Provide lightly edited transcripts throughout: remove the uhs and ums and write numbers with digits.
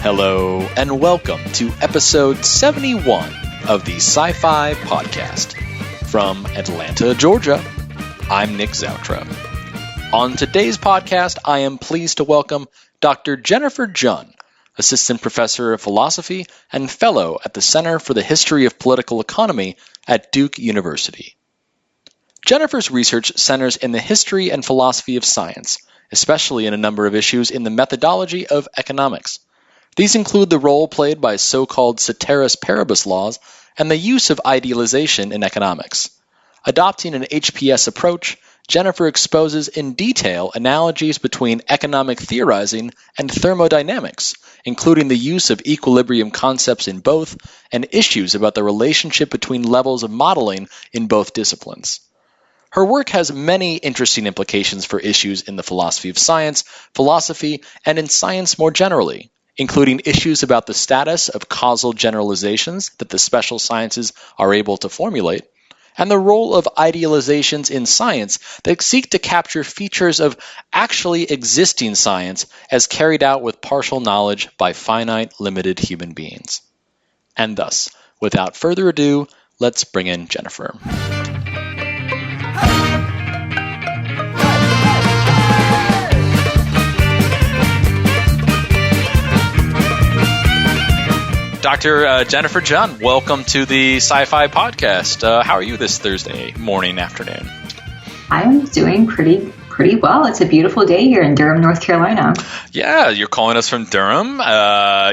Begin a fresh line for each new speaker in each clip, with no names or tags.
Hello, and welcome to episode 71 of the Sci-Fi Podcast. From Atlanta, Georgia, I'm Nick Zoutra. On today's podcast, I am pleased to welcome Dr. Jennifer Jhun, Assistant Professor of Philosophy and Fellow at the Center for the History of Political Economy at Duke University. Jennifer's research centers in the history and philosophy of science, especially in a number of issues in the methodology of economics. These include the role played by so-called ceteris paribus laws and the use of idealization in economics. Adopting an HPS approach, Jennifer exposes in detail analogies between economic theorizing and thermodynamics, including the use of equilibrium concepts in both and issues about the relationship between levels of modeling in both disciplines. Her work has many interesting implications for issues in the philosophy of science, philosophy, and in science more generally, including issues about the status of causal generalizations that the special sciences are able to formulate, and the role of idealizations in science that seek to capture features of actually existing science as carried out with partial knowledge by finite, limited human beings. And thus, without further ado, let's bring in Jennifer. Dr. Jennifer Jhun, welcome to the Sci-Fi Podcast. How are you this Thursday morning, afternoon?
I'm doing pretty well. It's a beautiful day here in Durham, North Carolina.
Yeah, you're calling us from Durham.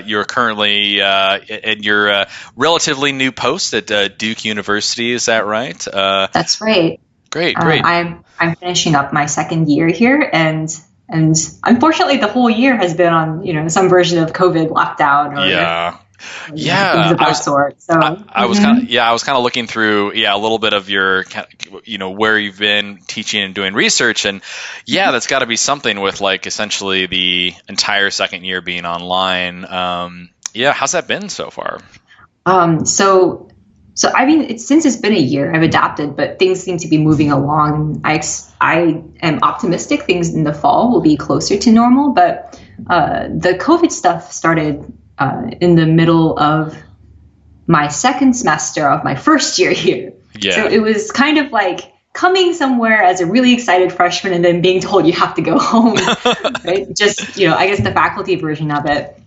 You're currently in your relatively new post at Duke University. Is that right?
That's right.
Great.
I'm finishing up my second year here, and unfortunately, the whole year has been on some version of COVID lockdown.
Yeah,
things of that sort. So
I was kind of looking through a little bit of your where you've been teaching and doing research, and that's got to be something with like essentially the entire second year being online. How's that been so far?
So I mean, since it's been a year, I've adapted, but things seem to be moving along. I am optimistic things in the fall will be closer to normal, but the COVID stuff started in the middle of my second semester of my first year here.
Yeah.
So it was kind of like coming somewhere as a really excited freshman and then being told you have to go home, right? Just, I guess the faculty version of it.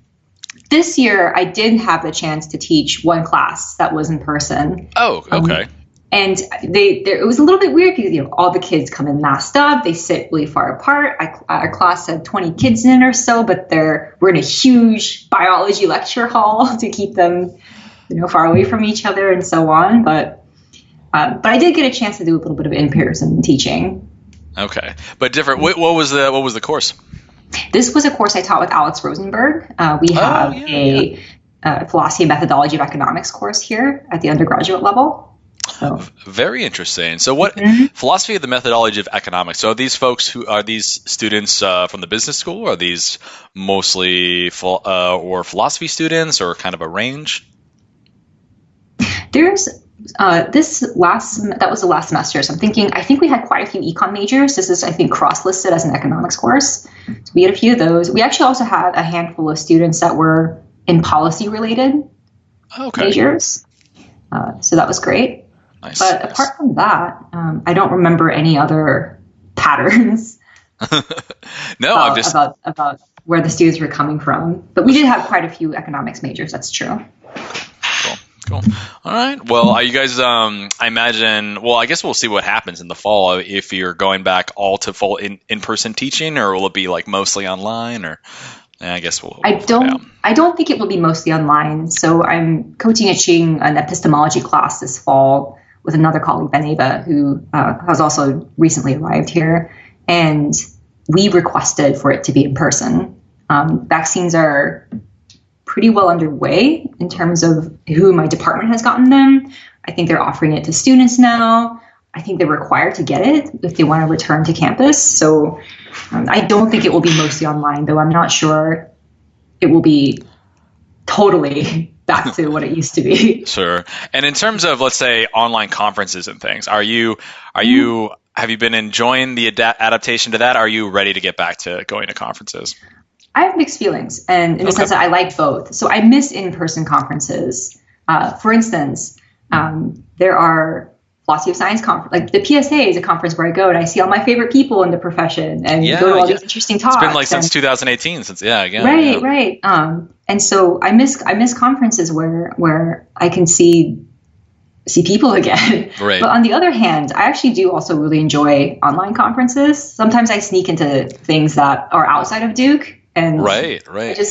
This year, I did have the chance to teach one class that was in person.
Oh, okay.
And it was a little bit weird because, all the kids come in masked up. They sit really far apart. Our class had 20 kids in it or so, but we're in a huge biology lecture hall to keep them, far away from each other and so on. But I did get a chance to do a little bit of in-person teaching.
Okay, but different. What was the course?
This was a course I taught with Alex Rosenberg. We have a philosophy and methodology of economics course here at the undergraduate level. So.
Very interesting. So what philosophy of the methodology of economics? So are these students from the business school? Or are these mostly or philosophy students or kind of a range? There's
that was the last semester. So I think we had quite a few econ majors. This is, I think, cross-listed as an economics course. So we had a few of those. We actually also had a handful of students that were in policy-related majors. So that was great.
Nice.
But apart from that, I don't remember any other patterns. About where the students were coming from. But we did have quite a few economics majors. That's true.
Cool. All right. Well, are you guys? I imagine. Well, I guess we'll see what happens in the fall if you're going back all to full in-person teaching, or will it be like mostly online, or? I guess I
don't think it will be mostly online. So I'm co-teaching an epistemology class this fall with another colleague, Ben Ava, who has also recently arrived here. And we requested for it to be in person. Vaccines are pretty well underway in terms of who my department has gotten them. I think they're offering it to students now. I think they're required to get it if they want to return to campus. So I don't think it will be mostly online, though I'm not sure it will be totally back to what it used to be.
Sure. And in terms of, let's say, online conferences and things, have you been enjoying the adaptation to that? Are you ready to get back to going to conferences?
I have mixed feelings, and in the sense that I like both. So I miss in-person conferences. For instance, there are philosophy of science conference, like the PSA is a conference where I go and I see all my favorite people in the profession and go to all these interesting talks.
It's been like since 2018,
Right. And so I miss conferences where I can see people again.
Right. But
on the other hand, I actually do also really enjoy online conferences. Sometimes I sneak into things that are outside of Duke, and
right.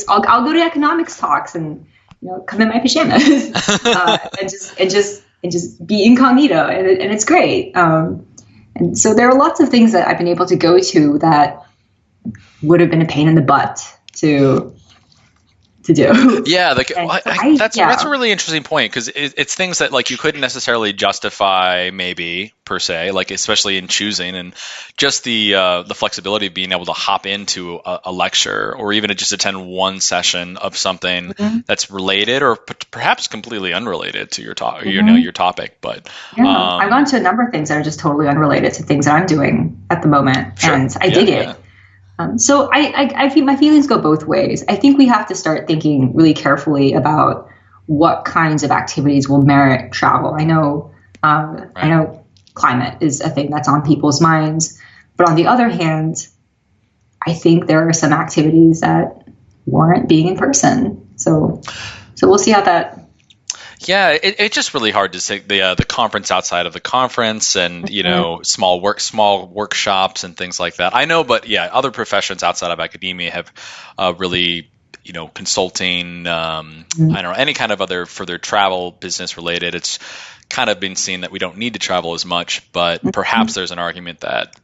I'll go to economics talks and come in my pajamas and just be incognito, and it's great. And so there are lots of things that I've been able to go to that would have been a pain in the butt to do.
Yeah, that's a really interesting point, because it's things that like you couldn't necessarily justify maybe per se, like especially in choosing, and just the flexibility of being able to hop into a lecture or even to just attend one session of something that's related or perhaps completely unrelated to your talk, your topic. But
I've gone to a number of things that are just totally unrelated to things that I'm doing at the moment, and I dig it. So I feel my feelings go both ways. I think we have to start thinking really carefully about what kinds of activities will merit travel. I know climate is a thing that's on people's minds, but on the other hand, I think there are some activities that warrant being in person. So we'll see how that.
Yeah, it's just really hard to say the conference outside of the conference, and small workshops and things like that. I know, but yeah, other professions outside of academia have really consulting. I don't know, any kind of other further travel business related. It's kind of been seen that we don't need to travel as much, but perhaps there's an argument that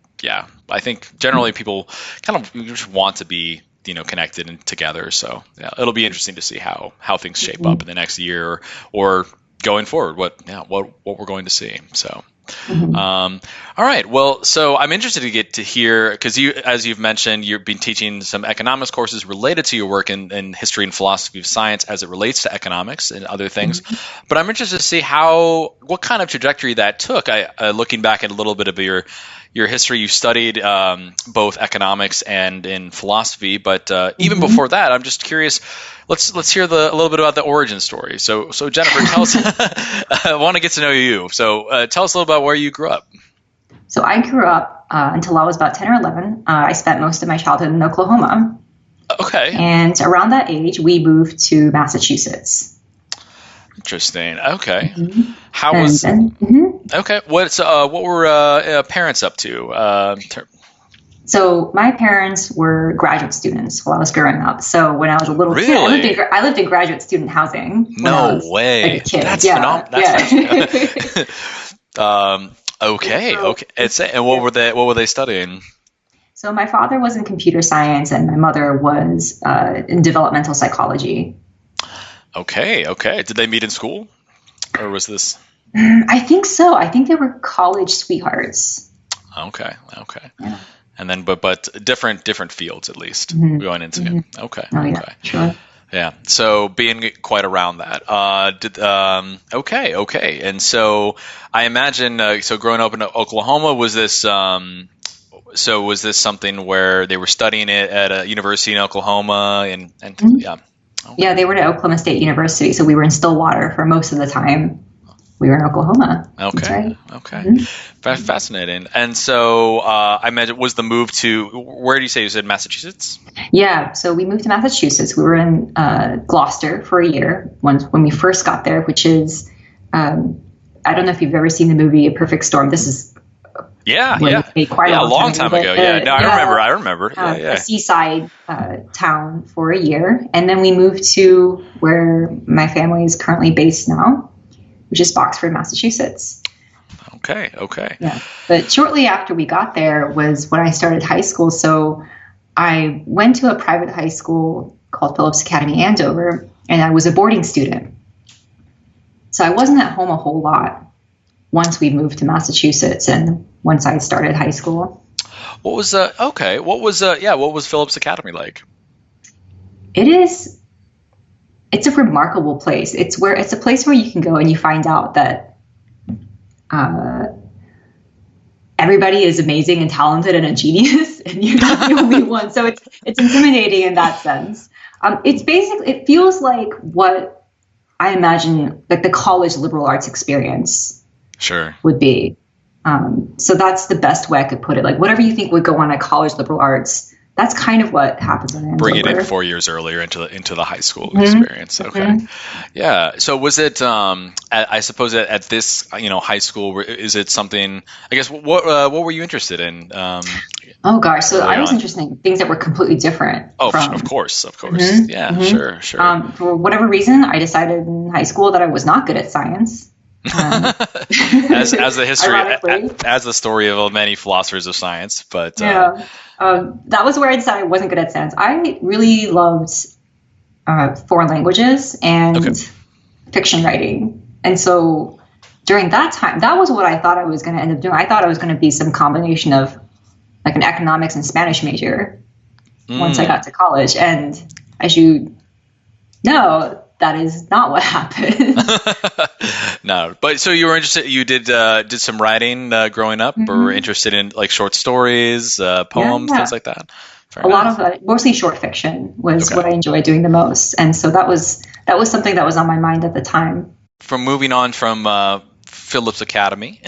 I think generally people kind of just want to be connected and together. So yeah, it'll be interesting to see how things shape up in the next year or going forward, what we're going to see. So, all right. Well, so I'm interested to get to hear, because as you've mentioned, you've been teaching some economics courses related to your work in history and philosophy of science as it relates to economics and other things. But I'm interested to see what kind of trajectory that took. Looking back at a little bit of your history, you studied both economics and in philosophy, but even before that, I'm just curious. Let's hear a little bit about the origin story. So Jennifer, tell us. I want to get to know you. So tell us a little about where you grew up.
So I grew up until I was about 10 or 11. I spent most of my childhood in Oklahoma.
Okay.
And around that age, we moved to Massachusetts.
Interesting. Okay. How was? Okay. What were parents up to?
So my parents were graduate students while I was growing up. So when I was a little kid, I lived in graduate student housing.
No way.
Like a kid.
That's phenomenal. Okay. And what were they studying?
So my father was in computer science and my mother was in developmental psychology.
Okay. Did they meet in school, or was this?
I think so. I think they were college sweethearts.
Okay.
Yeah.
And then, but different fields at least going into. Okay.
Oh, yeah, sure.
Yeah. So being quite around that. Okay. And so I imagine. So growing up in Oklahoma, was this? So was this something where they were studying it at a university in Oklahoma and yeah. Okay.
Yeah, they were at Oklahoma State University, so we were in Stillwater for most of the time. We were in Oklahoma.
Okay. Right. Okay. Fascinating. And so I imagine was the move to, where do you say you said Massachusetts?
Yeah. So we moved to Massachusetts. We were in Gloucester for a year when we first got there, which is, I don't know if you've ever seen the movie A Perfect Storm. This is quite
a long time ago. I remember.
A seaside town for a year. And then we moved to where my family is currently based now, which is Boxford, Massachusetts.
Okay.
Yeah. But shortly after we got there was when I started high school. So I went to a private high school called Phillips Academy, Andover, and I was a boarding student. So I wasn't at home a whole lot once we moved to Massachusetts and once I started high school.
What was What was Phillips Academy like?
It is it's a remarkable place. It's a place where you can go and you find out that everybody is amazing and talented and a genius, and you're not the only one. So it's intimidating in that sense. It feels like what I imagine like the college liberal arts experience would be. So that's the best way I could put it. Like whatever you think would go on at college liberal arts, that's kind of what happens in Andover.
Bring it in 4 years earlier into the high school experience. Okay, yeah. So was it? I suppose at this high school, is it something? I guess what were you interested in?
Oh gosh, so I was interested in things that were completely different.
Oh, of course. Yeah, sure.
For whatever reason, I decided in high school that I was not good at science.
As the story of many philosophers of science, but
that was where I decided I wasn't good at science. I really loved foreign languages and fiction writing, and so during that time, that was what I thought I was going to end up doing. I thought I was going to be some combination of like an economics and Spanish major once I got to college, and as you know, that is not what happened.
No, but so you were interested. You did some writing growing up, or were interested in like short stories, poems, things like that.
A lot of mostly short fiction was what I enjoyed doing the most, and so that was something that was on my mind at the time.
From moving on from Phillips Academy,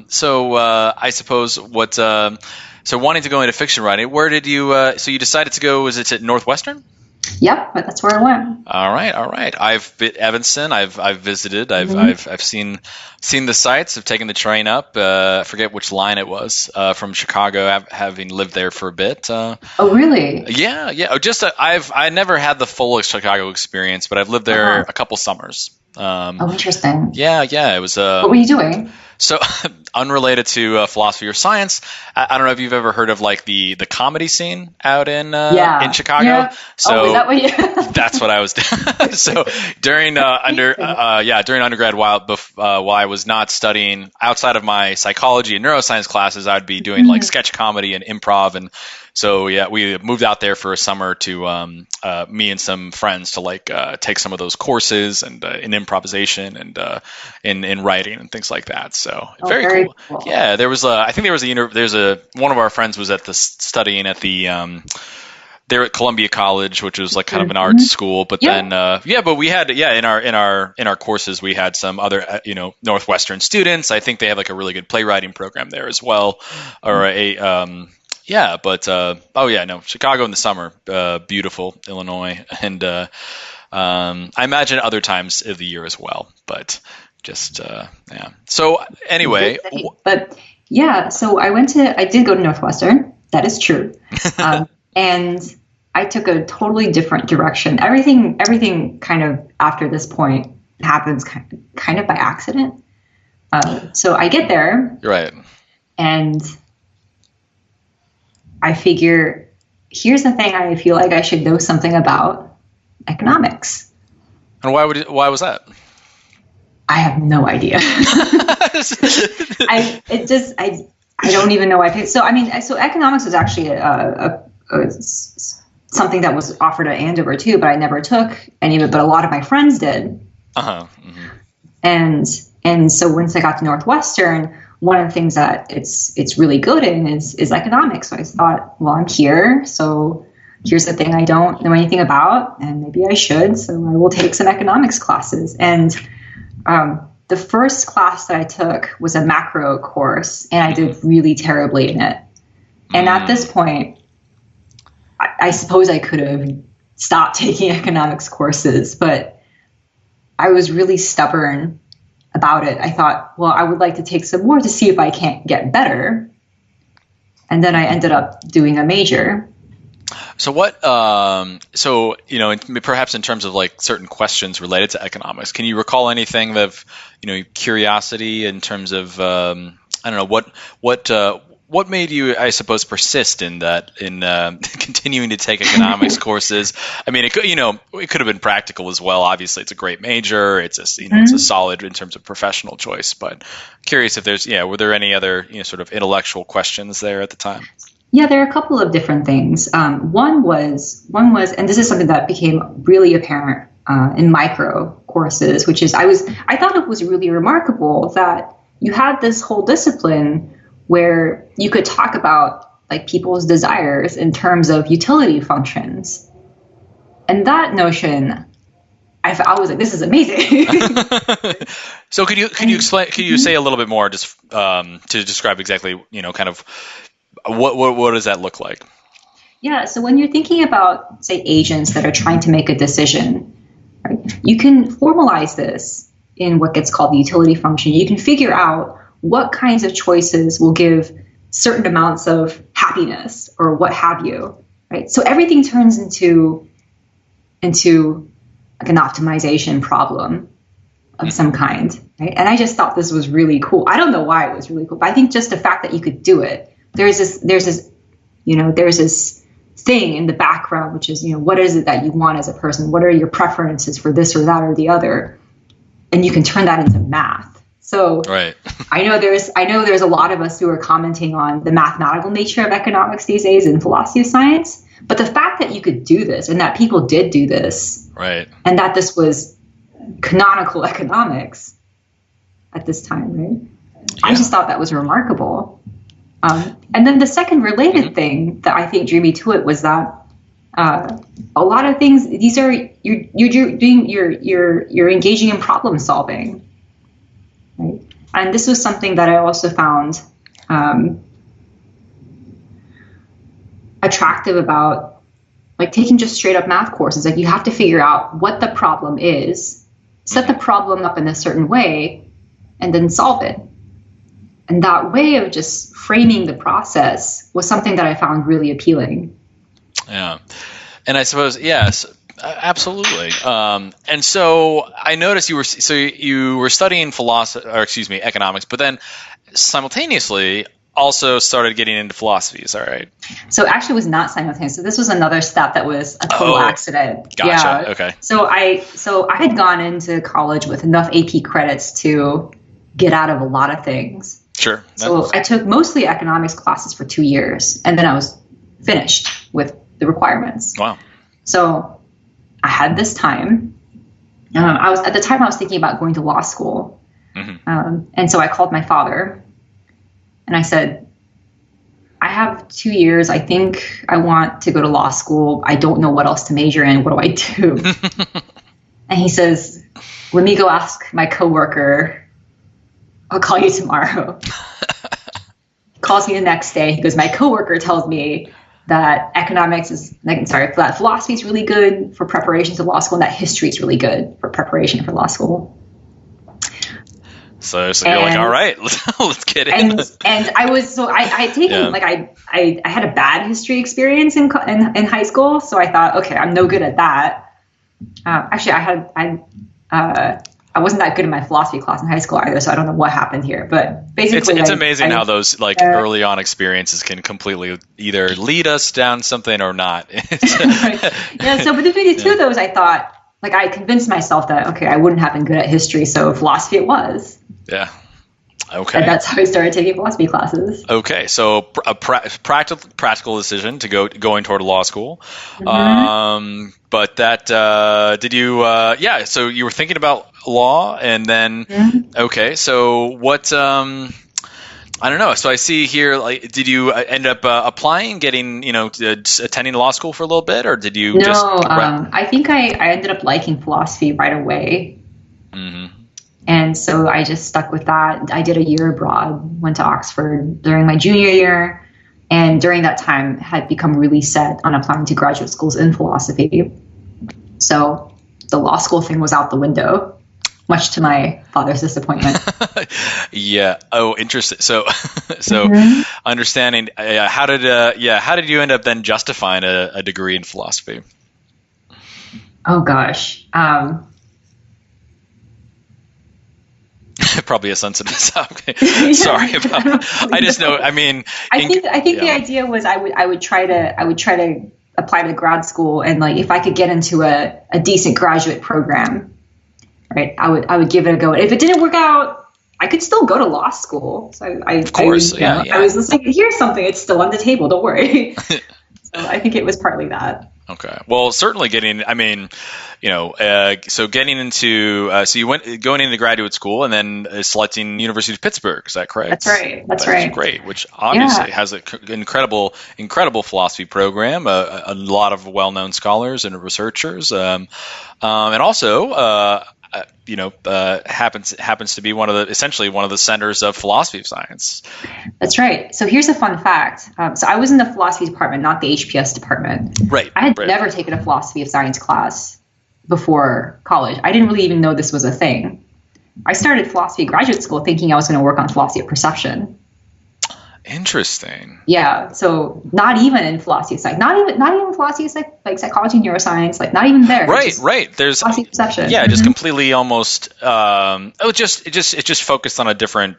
so I suppose what so wanting to go into fiction writing, where did you? So you decided to go? Was it at Northwestern?
Yep, but that's where I went.
All right. I've been Evanston. I've visited. I've seen the sights. I've taken the train up. I forget which line it was from Chicago. Having lived there for a bit.
Oh, really?
Yeah. I never had the full Chicago experience, but I've lived there a couple summers.
Interesting.
Yeah. It was.
What were you doing?
So, unrelated to philosophy or science, I don't know if you've ever heard of like the comedy scene out in Chicago.
Yeah.
So
is that what you?
That's what I was doing. So during undergrad, while I was not studying outside of my psychology and neuroscience classes, I'd be doing like sketch comedy and improv, and so we moved out there for a summer to me and some friends to like take some of those courses and in improvisation and in writing and things like that. So very cool. Yeah, there was one of our friends was studying at the there at Columbia College, which was like kind of an art school, but then but we had in our courses we had some other Northwestern students. I think they have like a really good playwriting program there as well, or Chicago in the summer, beautiful Illinois, and I imagine other times of the year as well, but just So anyway,
so I did go to Northwestern. That is true. And I took a totally different direction. Everything kind of after this point happens kind of by accident. So I get there.
Right.
And I figure, here's the thing I feel like I should know something about: economics.
And why was that?
I have no idea. I don't even know why I picked. So economics was actually something that was offered at Andover too, but I never took any of it. But a lot of my friends did. And so once I got to Northwestern, one of the things that it's really good in is economics. So I thought, well, I'm here, so here's the thing I don't know anything about, and maybe I should. So I will take some economics classes. And the first class that I took was a macro course, and I did really terribly in it. And at this point, I suppose I could have stopped taking economics courses, but I was really stubborn about it. I thought, well, I would like to take some more to see if I can't get better. And then I ended up doing a major.
So what, perhaps in terms of like certain questions related to economics, can you recall anything of, curiosity in terms of, what made you, I suppose, persist in that, in continuing to take economics courses? I mean, it could have been practical as well. Obviously, it's a great major. It's it's a solid in terms of professional choice. But curious if were there any other sort of intellectual questions there at the time?
Yeah, there are a couple of different things. One was, and this is something that became really apparent in micro courses, which is I thought it was really remarkable that you had this whole discipline where you could talk about like people's desires in terms of utility functions, and that notion, I was like, this is amazing.
So could you explain? Could you say a little bit more, just to describe exactly, kind of what does that look like?
Yeah, so when you're thinking about, say, agents that are trying to make a decision, right, you can formalize this in what gets called the utility function. You can figure out what kinds of choices will give certain amounts of happiness or what have you, right? So everything turns into like an optimization problem of some kind, right? And I just thought this was really cool. I don't know why it was really cool, but I think just the fact that you could do it. There's this thing in the background, which is, what is it that you want as a person? What are your preferences for this or that or the other? And you can turn that into math. So
right.
I know there's a lot of us who are commenting on the mathematical nature of economics these days and philosophy of science. But the fact that you could do this and that people did do this,
right,
and that this was canonical economics at this time, right? Yeah. I just thought that was remarkable. And then the second related thing that I think drew me to it was that a lot of things, these are you're engaging in problem solving, right? And this was something that I also found attractive about like taking just straight up math courses. Like you have to figure out what the problem is, set the problem up in a certain way, and then solve it. And that way of just framing the process was something that I found really appealing.
Yeah. And I suppose, yes, absolutely. And so I noticed you were studying economics, but then simultaneously also started getting into philosophy. Is that right?
So actually it was not simultaneous. So this was another step that was a total accident.
Gotcha.
Yeah.
Okay.
So I had gone into college with enough AP credits to get out of a lot of things.
Sure.
So I took mostly economics classes for 2 years, and then I was finished with the requirements.
Wow.
So I had this time. I was thinking about going to law school. And so I called my father and I said, I have 2 years. I think I want to go to law school. I don't know what else to major in. What do I do? And he says, let me go ask my coworker. I'll call you tomorrow. Calls me the next day. He goes, my coworker tells me that that philosophy is really good for preparation to law school, and that history is really good for preparation for law school.
So you're like, all right, let's get in.
And I taken like I had a bad history experience in high school, so I thought, okay, I'm no good at that. Actually, I wasn't that good in my philosophy class in high school either, so I don't know what happened here. But basically,
it's amazing how those early on experiences can completely either lead us down something or not.
Right. Yeah. So between the two of those, I thought, I convinced myself that okay, I wouldn't have been good at history, so philosophy it was.
Yeah. Okay.
And that's how I started taking philosophy classes.
Okay, so a practical decision to going toward law school. But that did you? So you were thinking about law, and then okay. So what? I don't know. So I see here. Did you end up applying, getting attending law school for a little bit, or did you?
No. I think I ended up liking philosophy right away. Mm-hmm. And so I just stuck with that. I did a year abroad, went to Oxford during my junior year, and during that time had become really set on applying to graduate schools in philosophy. So the law school thing was out the window, much to my father's disappointment.
Yeah. Oh, interesting. So understanding how did you end up then justifying a degree in philosophy?
Oh gosh.
Probably a sensitive topic. Sorry about. I just know. I mean,
I think the idea was I would try to apply to grad school, and if I could get into a decent graduate program, right? I would give it a go. If it didn't work out, I could still go to law school. So
of course,
I was listening. Here's something. It's still on the table. Don't worry. So I think it was partly that.
Okay. Well, certainly getting into, so you went going into graduate school and then selecting University of Pittsburgh. Is that correct?
That's right. That's right.
Great. Which obviously has an incredible philosophy program, a lot of well-known scholars and researchers, and also, happens to be essentially one of the centers of philosophy of science.
That's right. So here's a fun fact. So I was in the philosophy department, not the HPS department.
Right.
I had never taken a philosophy of science class before college. I didn't really even know this was a thing. I started philosophy graduate school thinking I was going to work on philosophy of perception.
Interesting.
Yeah. So not even in philosophy of science, not even philosophy of psychology, neuroscience, like not even there.
Right. There's
philosophy of perception.
Yeah, just completely almost. It just focused on a different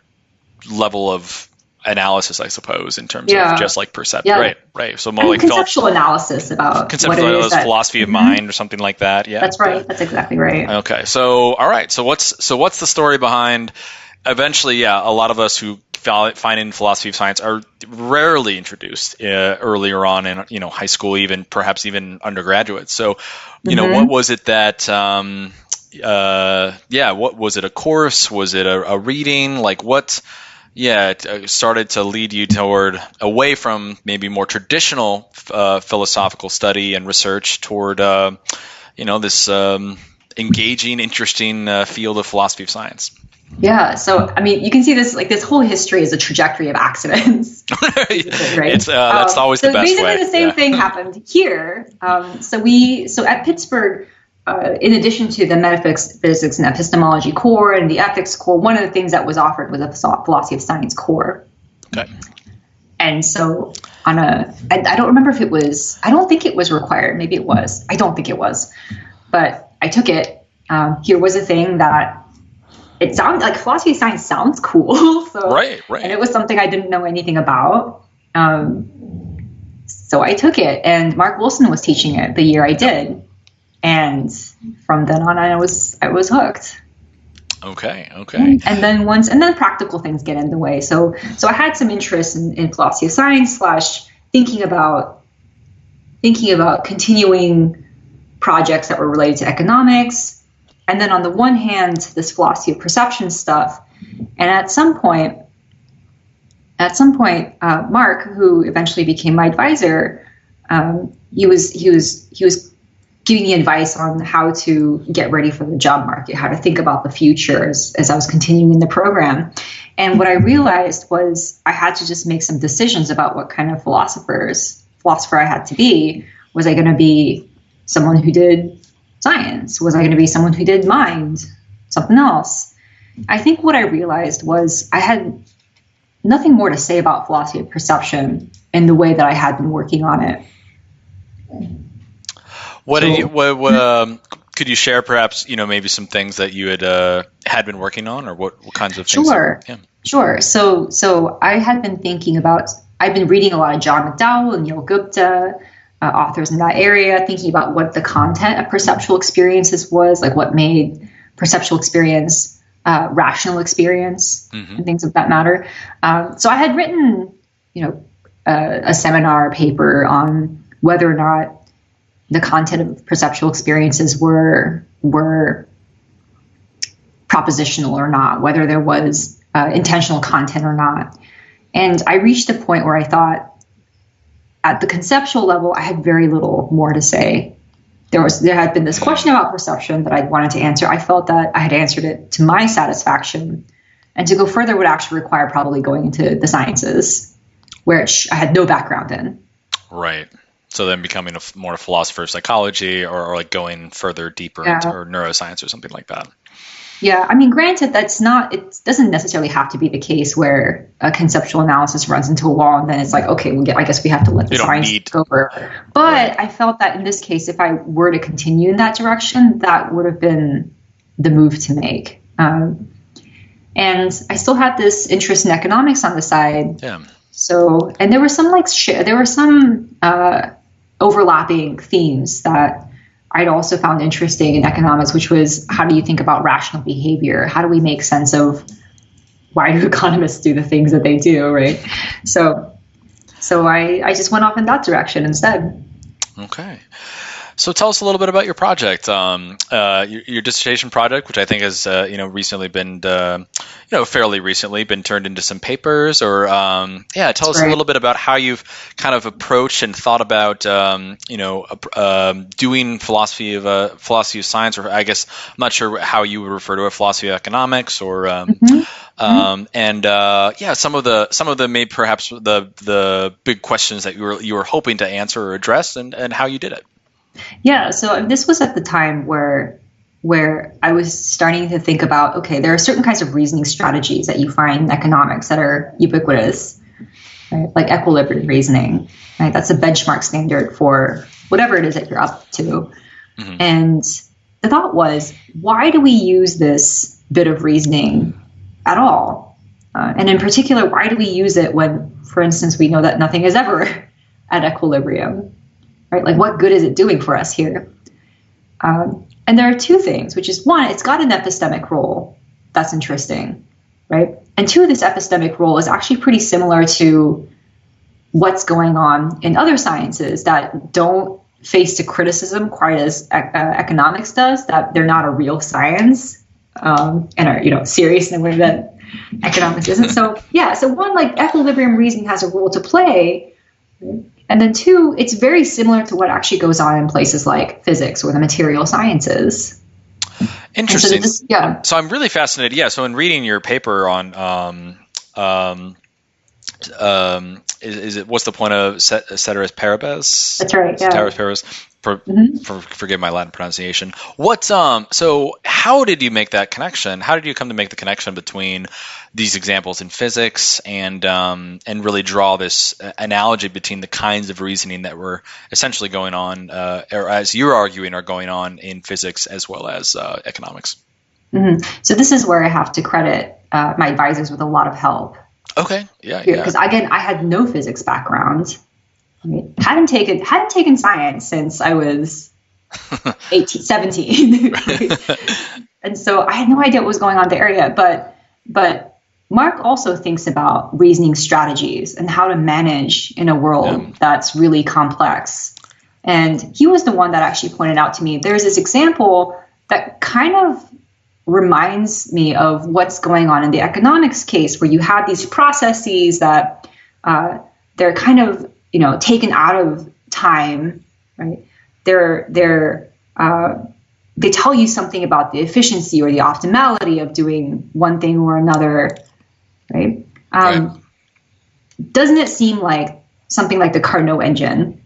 level of analysis, I suppose, in terms of just like perception.
Yeah.
Right. So more like
conceptual analysis about what it is
philosophy of mind or something like that. Yeah.
That's right. That's exactly right.
Okay. So all right. So what's the story behind? Eventually, a lot of us who find in philosophy of science are rarely introduced earlier on in high school, perhaps even undergraduate. So, what was it that? What was it? A course? Was it a reading? Like what? Yeah, it started to lead you away from maybe more traditional philosophical study and research toward this engaging, interesting field of philosophy of science.
Yeah, so I mean, you can see this whole history is a trajectory of accidents, right?
It's that's always the best way. So
basically, the same thing happened here. So at Pittsburgh, in addition to the metaphysics and epistemology core and the ethics core, one of the things that was offered was a philosophy of science core.
Okay.
And so I don't remember if it was. I don't think it was required. Maybe it was. I don't think it was, but I took it. Here was a thing that. It sounds like philosophy of science sounds cool. So,
right.
And it was something I didn't know anything about. So I took it, and Mark Wilson was teaching it the year I did. And from then on, I was hooked.
Okay.
And then practical things get in the way. So I had some interest in philosophy of science / thinking about continuing projects that were related to economics. And then on the one hand, this philosophy of perception stuff. And at some point, Mark, who eventually became my advisor, he was giving me advice on how to get ready for the job market, how to think about the future as I was continuing in the program. And what I realized was I had to just make some decisions about what kind of philosopher I had to be. Was I going to be someone who did science? Was I going to be someone who did mind? Something else? I think what I realized was I had nothing more to say about philosophy of perception in the way that I had been working on it.
Could you share perhaps, maybe some things that you had been working on, or what kinds of things?
Sure. So I had been I've been reading a lot of John McDowell and Neil Gupta, authors in that area, thinking about what the content of perceptual experiences was, like what made perceptual experience rational experience, and things of that matter. So I had written, a seminar paper on whether or not the content of perceptual experiences were propositional or not, whether there was intentional content or not. And I reached a point where I thought, at the conceptual level, I had very little more to say. There had been this question about perception that I wanted to answer. I felt that I had answered it to my satisfaction, and to go further would actually require probably going into the sciences, which I had no background in.
Right. So then becoming more a philosopher of psychology, or like going further deeper into neuroscience or something like that.
Yeah, I mean, granted, it doesn't necessarily have to be the case where a conceptual analysis runs into a wall and then it's like, okay, I guess we have to let the science go over. But I felt that in this case, if I were to continue in that direction, that would have been the move to make. And I still had this interest in economics on the side.
Yeah.
So, and there were some overlapping themes that I'd also found interesting in economics, which was, how do you think about rational behavior? How do we make sense of why do economists do the things that they do, right? So I just went off in that direction instead.
Okay. So tell us a little bit about your project, your dissertation project, which I think has, recently been, fairly recently been turned into some papers. Or, tell us a little bit about how you've kind of approached and thought about, doing philosophy of science, or I guess I'm not sure how you would refer to it, philosophy of economics, or, some of the maybe perhaps the big questions that you were hoping to answer or address, and how you did it.
Yeah, so this was at the time where I was starting to think about, okay, there are certain kinds of reasoning strategies that you find in economics that are ubiquitous, right? Like equilibrium reasoning, right? That's a benchmark standard for whatever it is that you're up to. Mm-hmm. And the thought was, why do we use this bit of reasoning at all? And in particular, why do we use it when, for instance, we know that nothing is ever at equilibrium? Right? Like, what good is it doing for us here? And there are two things, which is one, it's got an epistemic role. That's interesting, right? And two, this epistemic role is actually pretty similar to what's going on in other sciences that don't face to criticism quite as economics does, that they're not a real science and are, serious in a way that economics isn't. So one, like equilibrium reasoning has a role to play. Right? And then two, it's very similar to what actually goes on in places like physics or the material sciences.
Interesting. So I'm really fascinated. Yeah. So in reading your paper on, is it, what's the point of ceteris paribus?
That's right. Yeah.
Ceteris paribus. Forgive my Latin pronunciation. So how did you make that connection? How did you come to make the connection between these examples in physics and really draw this analogy between the kinds of reasoning that were essentially going on, or as you're arguing, are going on in physics as well as economics?
Mm-hmm. So this is where I have to credit my advisors with a lot of help.
Okay. Yeah.
Because again, I had no physics background. I mean, hadn't taken science since I was 17. And so I had no idea what was going on there yet. But Mark also thinks about reasoning strategies and how to manage in a world that's really complex. And he was the one that actually pointed out to me, there's this example that kind of reminds me of what's going on in the economics case, where you have these processes that they're kind of taken out of time, right? They tell you something about the efficiency or the optimality of doing one thing or another, right? Doesn't it seem like something like the Carnot engine?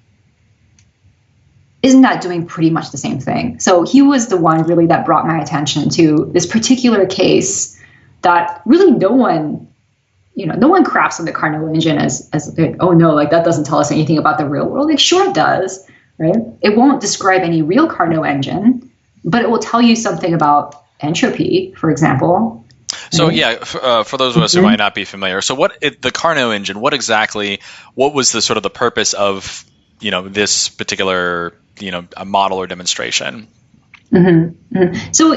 Isn't that doing pretty much the same thing? So he was the one really that brought my attention to this particular case that really no one crafts on the Carnot engine as oh no, like that doesn't tell us anything about the real world. Like sure it does, right? It won't describe any real Carnot engine, but it will tell you something about entropy, for example.
So for those of us who might not be familiar, so the Carnot engine, what was the sort of the purpose of this particular a model or demonstration?
Mm-hmm. Mm-hmm. So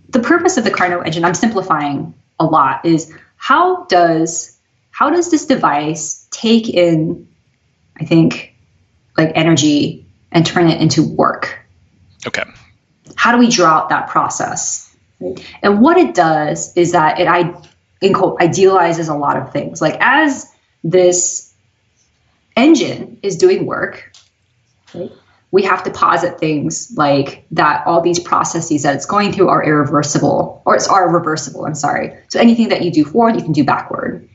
the purpose of the Carnot engine, I'm simplifying a lot, is how does this device take in, I think, like energy and turn it into work?
Okay.
How do we draw out that process? Right? And what it does is that it, in quote, idealizes a lot of things. Like as this engine is doing work, right, we have to posit things like that all these processes that it's going through are irreversible, or are reversible, I'm sorry. So anything that you do forward, you can do backward.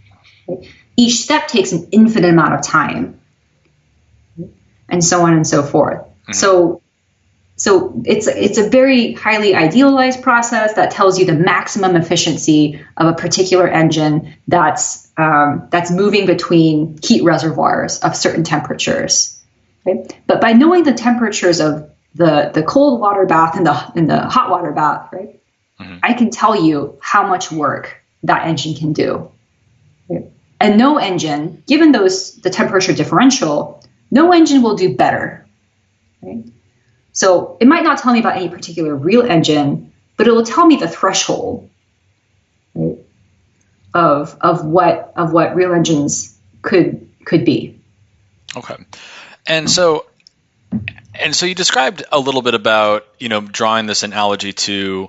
Right? Each step takes an infinite amount of time, and so on and so forth. Mm-hmm. So it's a very highly idealized process that tells you the maximum efficiency of a particular engine that's moving between heat reservoirs of certain temperatures. Right? But by knowing the temperatures of the cold water bath and the hot water bath, right, mm-hmm. I can tell you how much work that engine can do. Right? And no engine, given the temperature differential, no engine will do better. Right? So it might not tell me about any particular real engine, but it will tell me the threshold. Right? of what real engines could be.
Okay. And so you described a little bit about, drawing this analogy to,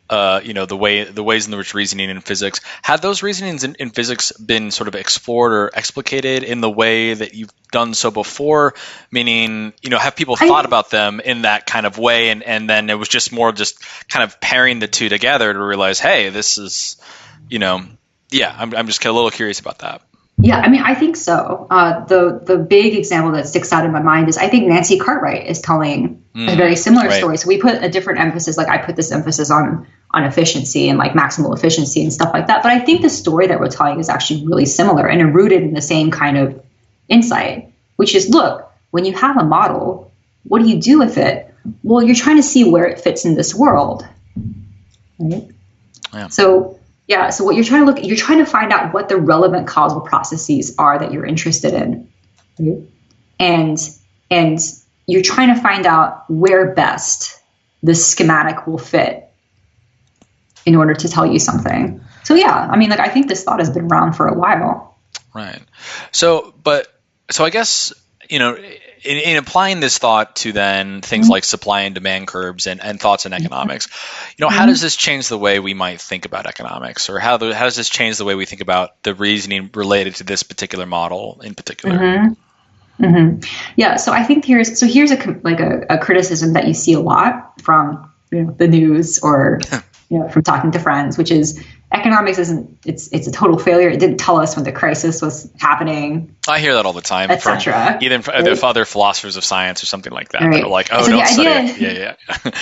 the ways in which reasoning in physics. Had those reasonings in physics been sort of explored or explicated in the way that you've done so before? Meaning, have people thought about them in that kind of way, and then it was just more just kind of pairing the two together to realize, hey, this is, I'm just a little curious about that.
Yeah, I mean, I think so. The big example that sticks out in my mind is I think Nancy Cartwright is telling a very similar story. So we put a different emphasis, like I put this emphasis on efficiency and like maximal efficiency and stuff like that. But I think the story that we're telling is actually really similar and rooted in the same kind of insight, which is, look, when you have a model, what do you do with it? Well, you're trying to see where it fits in this world, right?
Yeah.
So what you're trying to find out what the relevant causal processes are that you're interested in, right? And you're trying to find out where best the schematic will fit in order to tell you something. So yeah, I mean, like I think this thought has been around for a while.
Right. So I guess, in applying this thought to then things like supply and demand curves and thoughts in economics, how does this change the way we might think about economics, or how does this change the way we think about the reasoning related to this particular model in particular?
Yeah. So I think here's a criticism that you see a lot from the news or from talking to friends, which is economics it's a total failure. It didn't tell us when the crisis was happening.
I hear that all the time,
etc.
Even from other philosophers of science or something like that.
Right.
They're like, oh, so don't study it. Yeah.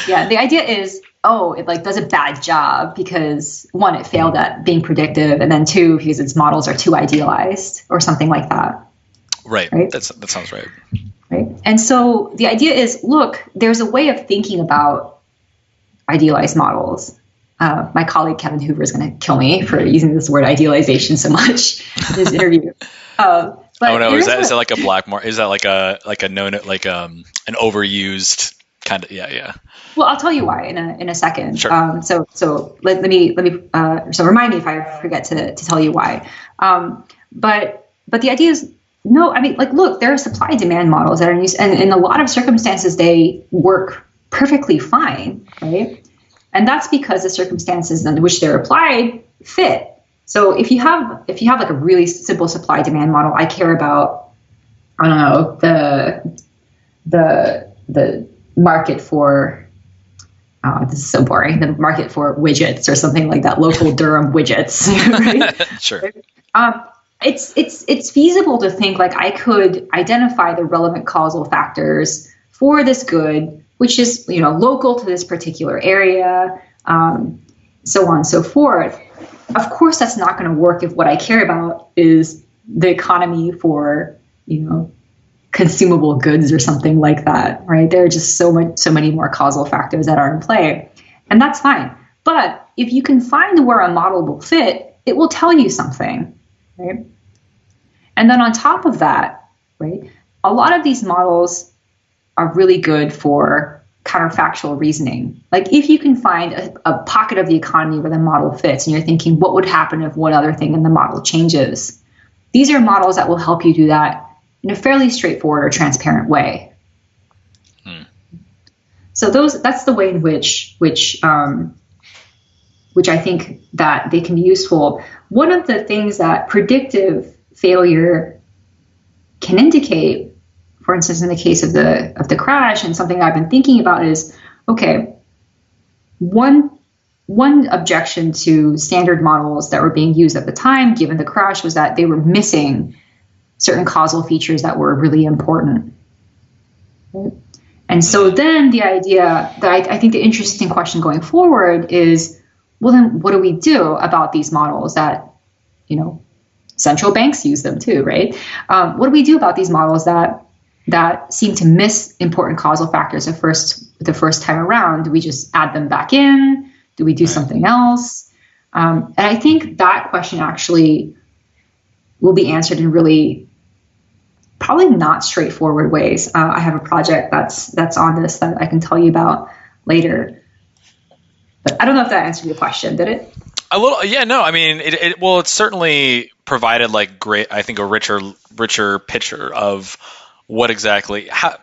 Yeah. The idea is, it like does a bad job because one, it failed at being predictive, and then two, because its models are too idealized or something like that.
Right. That sounds right.
Right. And so the idea is, look, there's a way of thinking about idealized models. My colleague Kevin Hoover is going to kill me for using this word idealization so much in his interview. But
is that like a black mark? Is that like a known an overused kind of yeah?
Well, I'll tell you why in a second.
Sure.
So let me remind me if I forget to tell you why. But the idea is, no, I mean, like, look, there are supply and demand models that are used, and in a lot of circumstances they work perfectly fine, right? And that's because the circumstances in which they're applied fit. So if you have like a really simple supply demand model, I care about, I don't know, the market for, this is so boring, the market for widgets or something like that, local Durham widgets, right?
Sure.
It's feasible to think like I could identify the relevant causal factors for this good, which is, local to this particular area, so on and so forth. Of course, that's not going to work if what I care about is the economy for, consumable goods or something like that, right? There are just so many more causal factors that are in play, and that's fine. But if you can find where a model will fit, it will tell you something, right? And then on top of that, right, a lot of these models are really good for counterfactual reasoning. Like if you can find a pocket of the economy where the model fits and you're thinking, what would happen if one other thing in the model changes? These are models that will help you do that in a fairly straightforward or transparent way. So that's the way in which I think that they can be useful. One of the things that predictive failure can indicate, for instance, in the case of the crash, and something I've been thinking about is, okay, one objection to standard models that were being used at the time, given the crash, was that they were missing certain causal features that were really important. And so then the idea that I think the interesting question going forward is, well, then what do we do about these models that, central banks use them too, right? What do we do about these models that seem to miss important causal factors the first time around? Do we just add them back in? Do we do something else? And I think that question actually will be answered in really probably not straightforward ways. I have a project that's on this that I can tell you about later. But I don't know if that answered your question, did it?
A little, yeah, no, I mean, it certainly provided like great, I think a richer picture of what exactly, how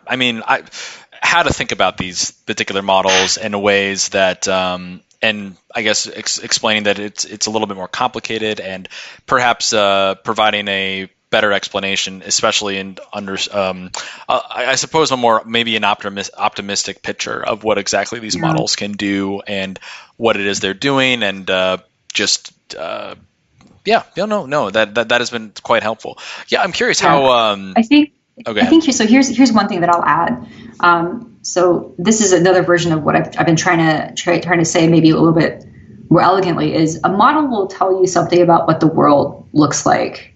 to think about these particular models in ways that, and I guess explaining that it's a little bit more complicated and perhaps providing a better explanation, especially in I suppose maybe an optimistic picture of what exactly these models can do and what it is they're doing, and that has been quite helpful. Yeah, I'm curious how.
I think. Okay. I think so. Here's one thing that I'll add. So this is another version of what I've been trying to say, maybe a little bit more elegantly. Is a model will tell you something about what the world looks like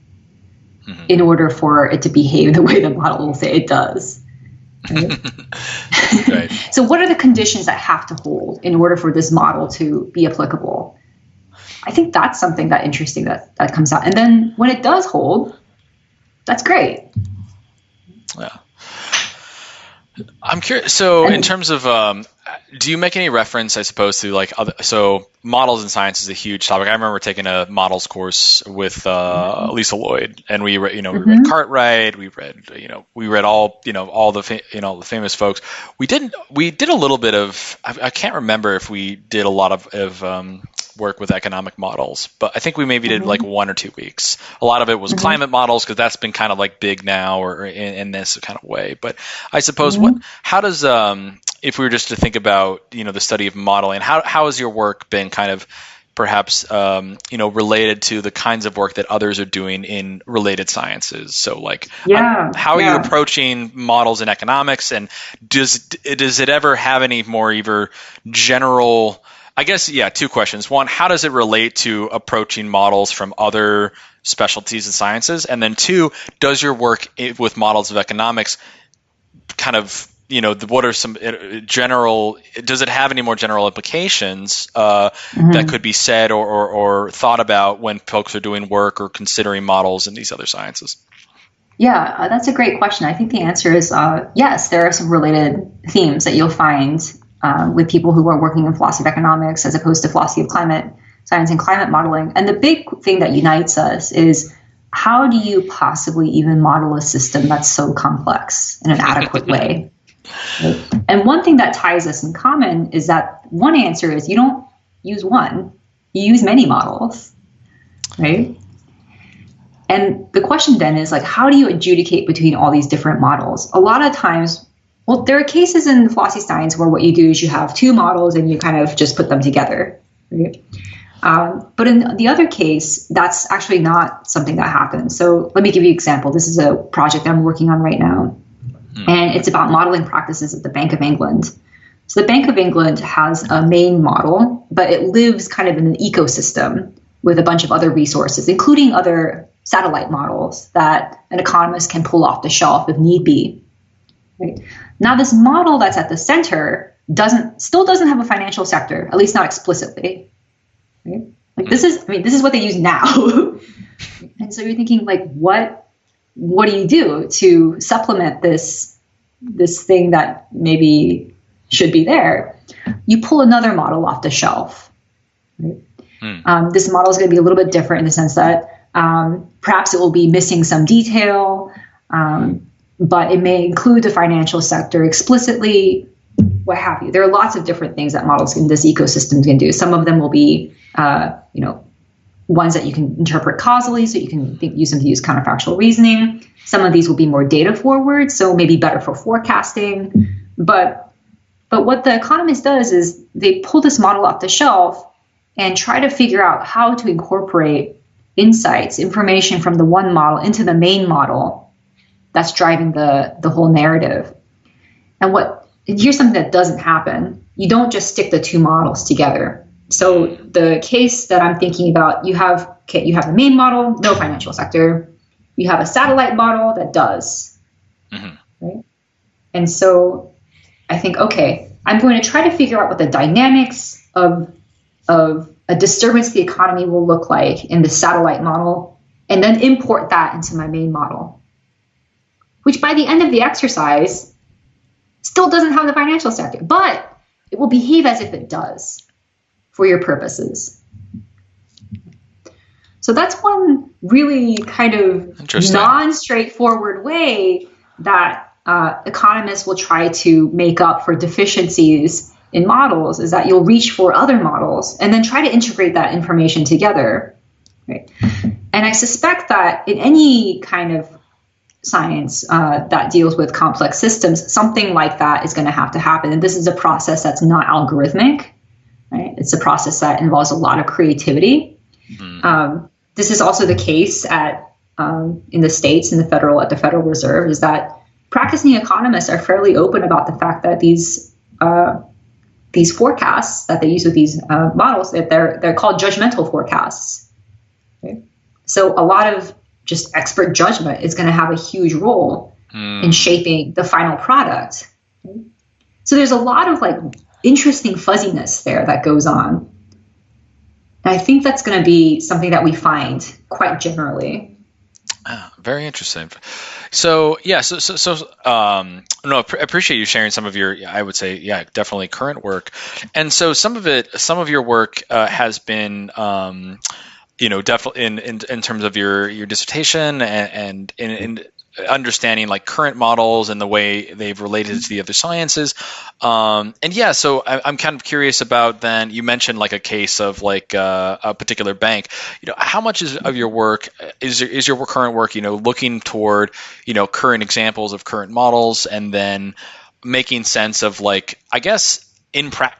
in order for it to behave the way the model will say it does. Right? Right. So what are the conditions that have to hold in order for this model to be applicable? I think that's something that interesting that comes out. And then when it does hold, that's great.
Yeah. I'm curious. So in terms of, do you make any reference, I suppose, to like so models in science is a huge topic. I remember taking a models course with Lisa Lloyd, and we read Cartwright, we read all the famous folks. We did a little bit of, I can't remember if we did a lot of work with economic models, but I think we maybe did like 1 or 2 weeks. A lot of it was climate models, because that's been kind of like big now, or in this kind of way. But I suppose how does if we were just to think about the study of modeling, how has your work been kind of perhaps related to the kinds of work that others are doing in related sciences? So like how are you approaching models in economics, and does it ever have any more either general, I guess, 2 questions. One, how does it relate to approaching models from other specialties in sciences? And then 2, does your work with models of economics kind of, what are some general, does it have any more general implications that could be said or thought about when folks are doing work or considering models in these other sciences?
Yeah, that's a great question. I think the answer is yes, there are some related themes that you'll find with people who are working in philosophy of economics as opposed to philosophy of climate science and climate modeling. And the big thing that unites us is, how do you possibly even model a system that's so complex in an adequate way? Right? And one thing that ties us in common is that one answer is you don't use one, you use many models, right? And the question then is like, how do you adjudicate between all these different models? A lot of times, well, there are cases in philosophy science where what you do is you have 2 models and you kind of just put them together, right? But in the other case, that's actually not something that happens. So let me give you an example. This is a project I'm working on right now, and it's about modeling practices at the Bank of England. So the Bank of England has a main model, but it lives kind of in an ecosystem with a bunch of other resources, including other satellite models that an economist can pull off the shelf if need be. Right? Now, this model that's at the center still doesn't have a financial sector, at least not explicitly. Right? Like this is what they use now. And so you're thinking, like, what do you do to supplement this thing that maybe should be there? You pull another model off the shelf. Right? This model is going to be a little bit different in the sense that perhaps it will be missing some detail, but it may include the financial sector explicitly, what have you. There are lots of different things that models in this ecosystem can do. Some of them will be, ones that you can interpret causally, so you can use them to use counterfactual reasoning. Some of these will be more data forward, so maybe better for forecasting. But what the economist does is they pull this model off the shelf and try to figure out how to incorporate insights, information from the one model into the main model that's driving the whole narrative. And here's something that doesn't happen. You don't just stick the 2 models together. So the case that I'm thinking about, you have the main model, no financial sector. You have a satellite model that does. Right? And so I think, okay, I'm going to try to figure out what the dynamics of a disturbance to the economy will look like in the satellite model, and then import that into my main model, which by the end of the exercise still doesn't have the financial sector, but it will behave as if it does for your purposes. So that's one really kind of non-straightforward way that economists will try to make up for deficiencies in models, is that you'll reach for other models and then try to integrate that information together. Right? And I suspect that in any kind of science that deals with complex systems, something like that is going to have to happen. And this is a process that's not algorithmic, right? It's a process that involves a lot of creativity. This is also the case in the states, at the Federal Reserve, is that practicing economists are fairly open about the fact that these forecasts that they use with these models, that they're called judgmental forecasts. Okay? So a lot of just expert judgment is going to have a huge role in shaping the final product. Okay? So there's a lot of like interesting fuzziness there that goes on. And I think that's going to be something that we find quite generally.
Very interesting. So yeah, I appreciate you sharing some of your, I would say, definitely current work. And so some of your work has been, definitely in terms of your dissertation and in understanding like current models and the way they've related to the other sciences. So I'm kind of curious about, then you mentioned like a case of like a particular bank. How much of your work is your current work, looking toward, current examples of current models, and then making sense of, like, I guess,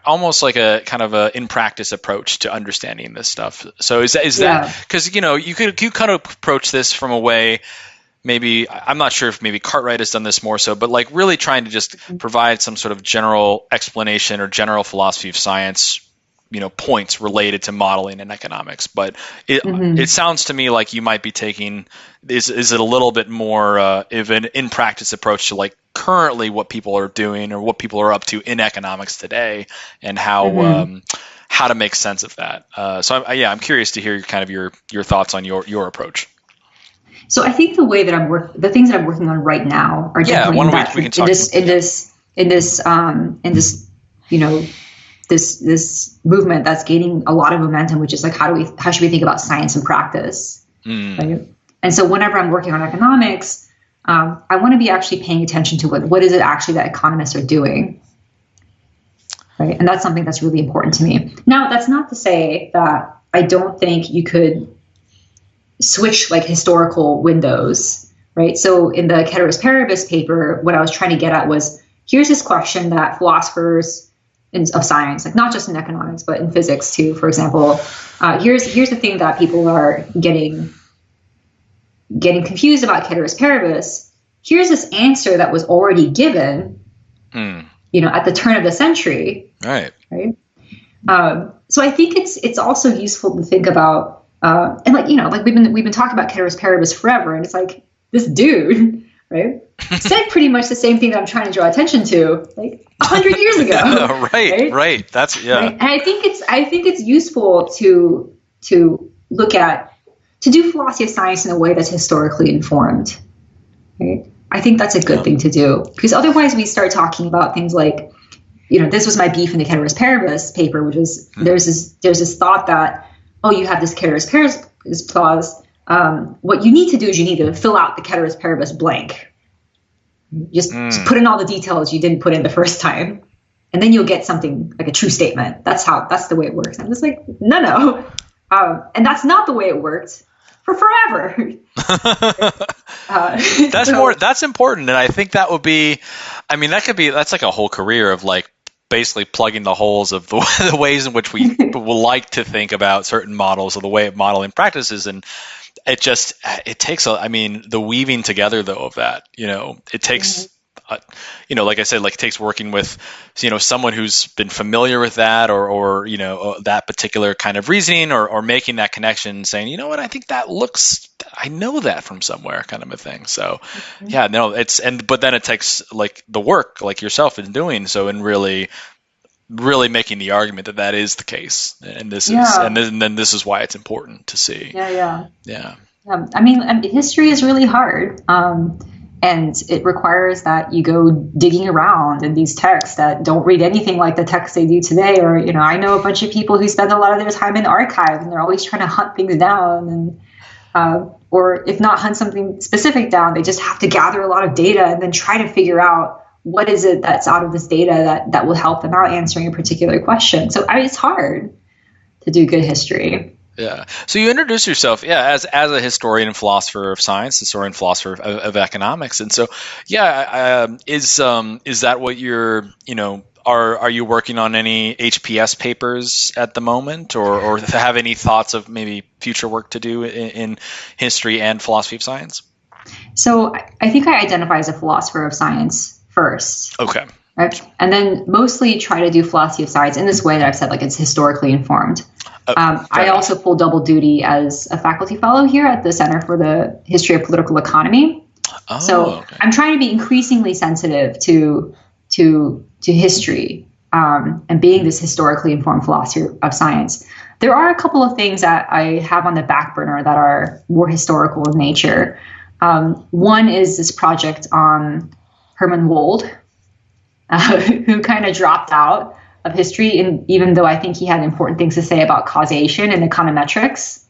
almost like a kind of a in practice approach to understanding this stuff. So is that because you kind of approach this from a way, maybe, I'm not sure if maybe Cartwright has done this more so, but like really trying to just provide some sort of general explanation or general philosophy of science, points related to modeling and economics. But it sounds to me like you might be taking, is it a little bit more of an in practice approach to like currently what people are doing or what people are up to in economics today, and how to make sense of that. I'm curious to hear kind of your thoughts on your approach.
So I think the way that the things that I'm working on right now are definitely this movement that's gaining a lot of momentum, which is like how should we think about science and practice, right? And so whenever I'm working on economics, I want to be actually paying attention to what is it actually that economists are doing, right? And that's something that's really important to me. Now, that's not to say that I don't think you could switch like historical windows, right? So in the Ceteris Paribus paper, what I was trying to get at was, here's this question that philosophers of science, like not just in economics, but in physics too, for example, here's the thing that people are getting confused about Ceteris Paribus. Here's this answer that was already given, at the turn of the century, right? So I think it's also useful to think about. And we've been talking about Ceteris Paribus forever, and it's like this dude, right, said pretty much the same thing that I'm trying to draw attention to, like 100 years ago. Right. That's Right? And I think it's useful to do philosophy of science in a way that's historically informed. Right? I think that's a good thing to do, because otherwise we start talking about things like, this was my beef in the Ceteris Paribus paper, which is there's this thought that, oh, you have this Ceteris Paribus clause. What you need to do is you need to fill out the Ceteris Paribus blank. Just put in all the details you didn't put in the first time, and then you'll get something like a true statement. That's the way it works. I'm just like, no. And that's not the way it worked for forever.
That's important. And I think that would be, that's like a whole career of like, basically plugging the holes of the ways in which we will like to think about certain models, or the way of modeling practices. And it takes the weaving together though of that, it takes, like I said, like it takes working with, someone who's been familiar with that or that particular kind of reasoning, or making that connection, saying, you know what, I think I know that from somewhere, kind of a thing. So but then it takes like the work, like yourself in doing so, and really making the argument that is the case. And this is, and then this is why it's important to see.
Yeah. History is really hard. And it requires that you go digging around in these texts that don't read anything like the texts they do today. Or, I know a bunch of people who spend a lot of their time in archives and they're always trying to hunt things down. And or if not hunt something specific down, they just have to gather a lot of data and then try to figure out what is it that's out of this data that will help them out answering a particular question. So it's hard to do good history.
Yeah. So you introduce yourself, as a historian and philosopher of science, historian and philosopher of economics, and so, is that what you're, are you working on any HPS papers at the moment, or have any thoughts of maybe future work to do in history and philosophy of science?
So I think I identify as a philosopher of science first.
Okay.
Right? And then mostly try to do philosophy of science in this way that I've said, like it's historically informed. I also pull double duty as a faculty fellow here at the Center for the History of Political Economy. I'm trying to be increasingly sensitive to history and being this historically informed philosopher of science. There are a couple of things that I have on the back burner that are more historical in nature. One is this project on Hermann Wold, who kind of dropped out of history, and even though I think he had important things to say about causation and econometrics.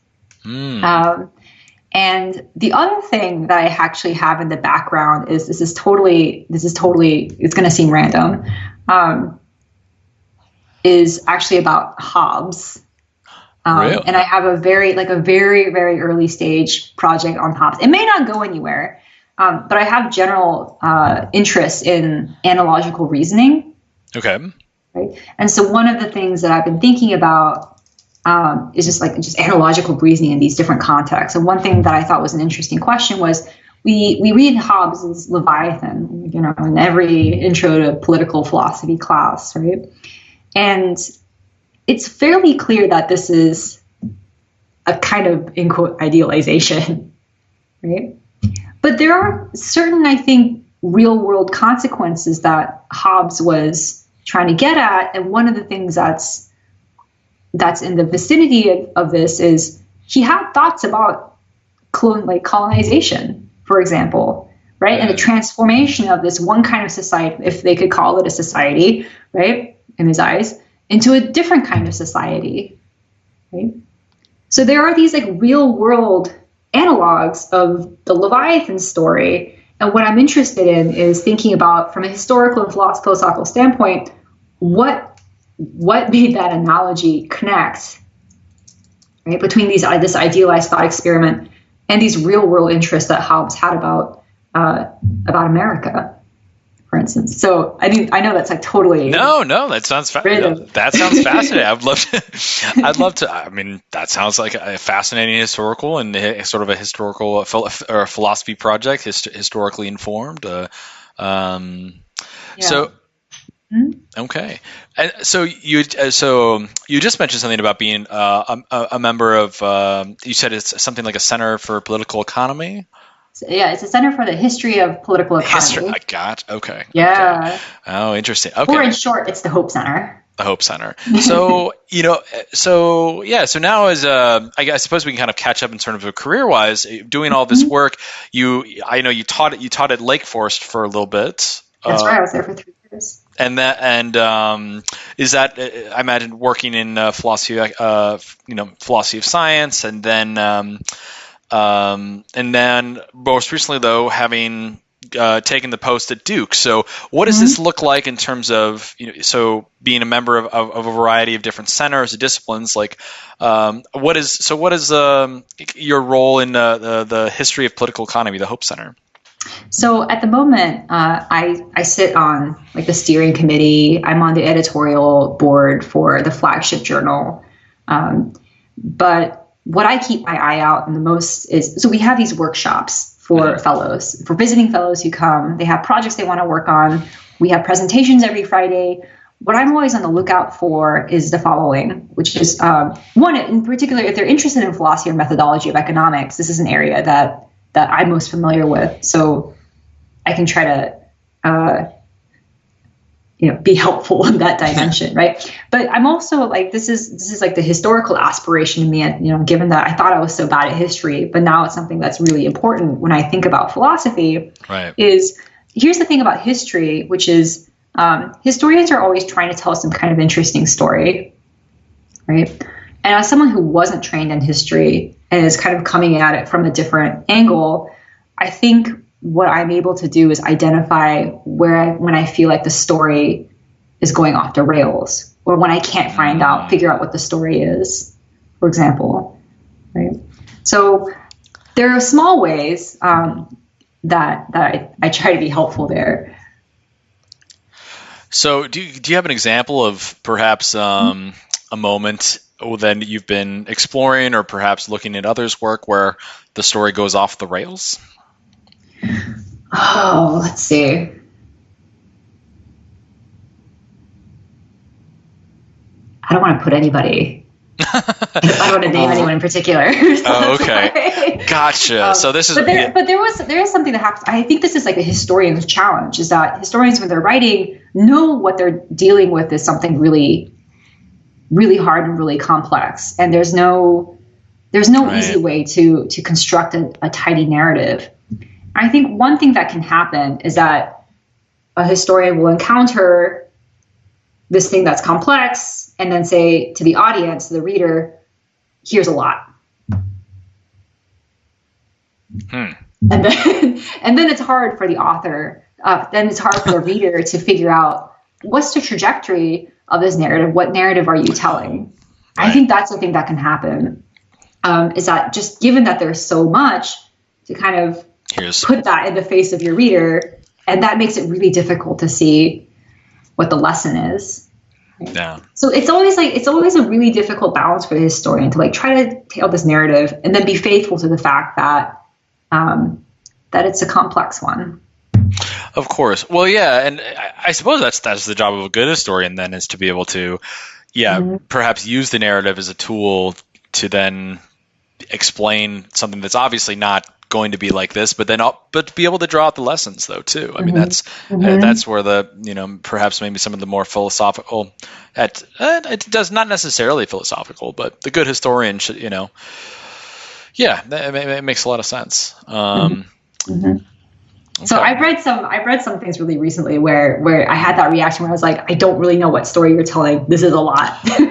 And the other thing that I actually have in the background is this is totally it's going to seem random, is actually about Hobbes.
Really?
And I have a very very early stage project on Hobbes. It may not go anywhere, but I have general interest in analogical reasoning.
Okay.
Right. And so one of the things that I've been thinking about is just analogical reasoning in these different contexts. And one thing that I thought was an interesting question was we read Hobbes' Leviathan, in every intro to political philosophy class, right? And it's fairly clear that this is a kind of, in quote, idealization, right? But there are certain, I think, real world consequences that Hobbes was trying to get at, and one of the things that's in the vicinity of this is he had thoughts about colonization, for example, right, and the transformation of this one kind of society, if they could call it a society, right, in his eyes, into a different kind of society, right? So there are these real world analogs of the Leviathan story, and what I'm interested in is thinking about, from a historical and philosophical standpoint, what made that analogy connect, right, between this idealized thought experiment and these real world interests that Hobbes had about America, for instance. So I know that's totally
no, that sounds that sounds fascinating. I'd love to. I mean, that sounds like a fascinating historical and sort of a historical or a philosophy project, historically informed. So. Okay, and so you just mentioned something about being a member of. You said it's something like a Center for Political Economy.
Yeah, it's a Center for the History of Political Economy.
Okay.
Yeah.
Okay. Oh, interesting. Okay.
Or in short, it's the Hope Center.
The Hope Center. So so now as I suppose we can kind of catch up in terms of career-wise, doing all this work. I know you taught at Lake Forest for a little bit.
That's right. I was there for 3 years.
And is that I imagine working in philosophy of science, and then most recently though having taken the post at Duke. So what does this look like in terms of so being a member of a variety of different centers, disciplines? What is your role in the history of political economy, the Hope Center?
So at the moment, I sit on the steering committee. I'm on the editorial board for the flagship journal. But what I keep my eye out on the most is, so we have these workshops for fellows, for visiting fellows who come. They have projects they want to work on. We have presentations every Friday. What I'm always on the lookout for is the following, which is one, in particular, if they're interested in philosophy or methodology of economics, this is an area that I'm most familiar with. So I can try to be helpful in that dimension, right? But I'm also like, this is like the historical aspiration in me, and given that I thought I was so bad at history, but now it's something that's really important when I think about philosophy.
Right.
Is here's the thing about history, which is historians are always trying to tell some kind of interesting story, right? And as someone who wasn't trained in history and is kind of coming at it from a different angle, I think what I'm able to do is identify when I feel like the story is going off the rails, or when I can't figure out what the story is, for example, right? So there are small ways that I try to be helpful there.
So do you have an example of perhaps a moment that you've been exploring, or perhaps looking at others' work where the story goes off the rails?
Oh, let's see. I don't want to put anybody. I don't want to name anyone in particular.
Oh, okay. Gotcha. So this is.
But there is something that happens. I think this is like a historian's challenge, is that historians, when they're writing, know what they're dealing with is something really, really hard and really complex, and there's no easy way to construct a tidy narrative. I think one thing that can happen is that a historian will encounter this thing that's complex and then say to the audience, to the reader, here's a lot. And then it's hard for the author, then it's hard for the reader to figure out what's the trajectory of this narrative, what narrative are you telling? Right. I think that's the thing that can happen, is that just given that there's so much to kind of put that in the face of your reader, and that makes it really difficult to see what the lesson is.
Yeah.
So it's always a really difficult balance for the historian to like try to tell this narrative and then be faithful to the fact that that it's a complex one.
Of course. Well, yeah, and I suppose that's the job of a good historian then, is to be able to, perhaps use the narrative as a tool to then explain something that's obviously not going to be like this, but to be able to draw out the lessons though too. I mean, that's where the perhaps maybe some of the more philosophical, it does not necessarily philosophical, but the good historian should it makes a lot of sense. Okay.
So I've read some things really recently where I had that reaction where I was like, I don't really know what story you're telling. This is a lot. So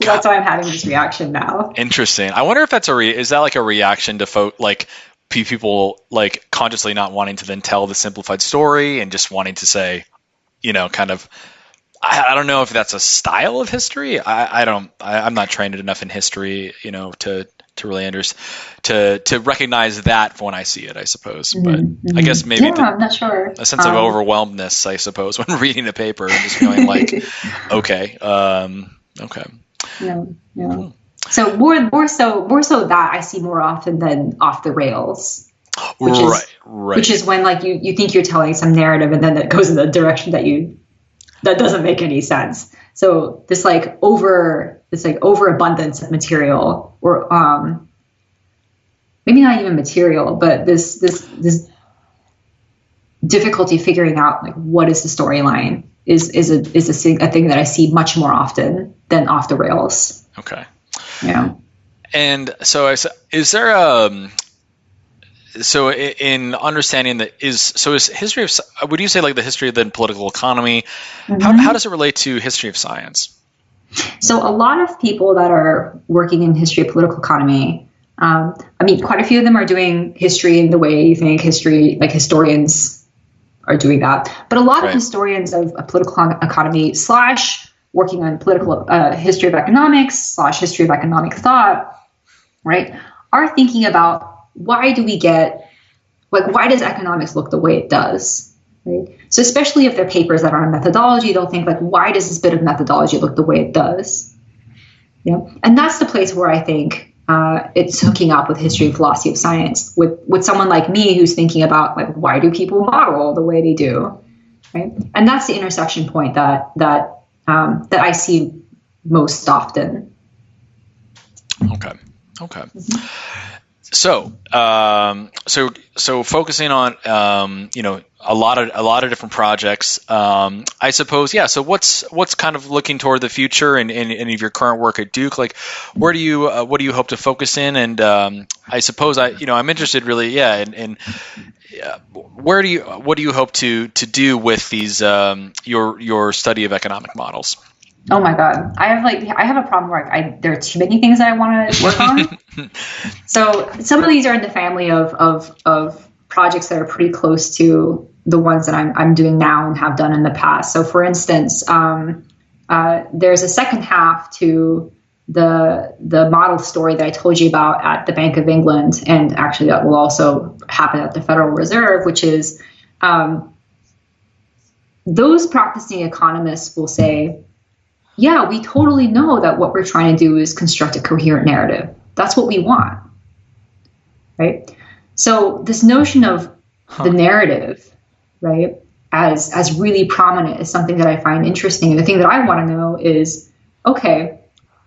that's why I'm having this reaction now.
Interesting. I wonder if that's is that like a reaction to like people like consciously not wanting to then tell the simplified story and just wanting to say, kind of, I don't know if that's a style of history. I'm not trained enough in history, to really to recognize that when I see it, I suppose. But I guess maybe
I'm not sure.
A sense of overwhelmedness, I suppose, when reading a paper and just feeling like, okay.
Yeah. So more so that I see more often than off the rails. Which is when like you think you're telling some narrative and then it goes in the direction that doesn't make any sense. So this overabundance of material, or maybe not even material, but this difficulty figuring out like what is the storyline is a thing that I see much more often than off the rails.
Okay.
Yeah.
And so is there so in understanding that is history of, would you say like the history of the political economy, how does it relate to history of science?
So a lot of people that are working in history of political economy, quite a few of them are doing history in the way you think history, like historians are doing that. But a lot of historians of political economy / working on political history of economics / history of economic thought, right, are thinking about why does economics look the way it does, right? So especially if they're papers that are on methodology, they'll think like, why does this bit of methodology look the way it does? Yeah, and that's the place where I think it's hooking up with history and philosophy of science with someone like me who's thinking about like, why do people model the way they do, right? And that's the intersection point that I see most often.
Okay. So focusing on a lot of different projects. I suppose, yeah. So what's kind of looking toward the future and any of your current work at Duke? Like, what do you hope to focus in? And I suppose I'm interested really, yeah. And what do you hope to do with these your study of economic models?
Oh my God. I have a problem where there are too many things that I want to work on. So some of these are in the family of projects that are pretty close to the ones that I'm doing now and have done in the past. So for instance, there's a second half to the model story that I told you about at the Bank of England. And actually that will also happen at the Federal Reserve, which is those practicing economists will say, yeah, we totally know that what we're trying to do is construct a coherent narrative. That's what we want, right? So this notion of the narrative, right, as really prominent is something that I find interesting. And the thing that I want to know is, okay,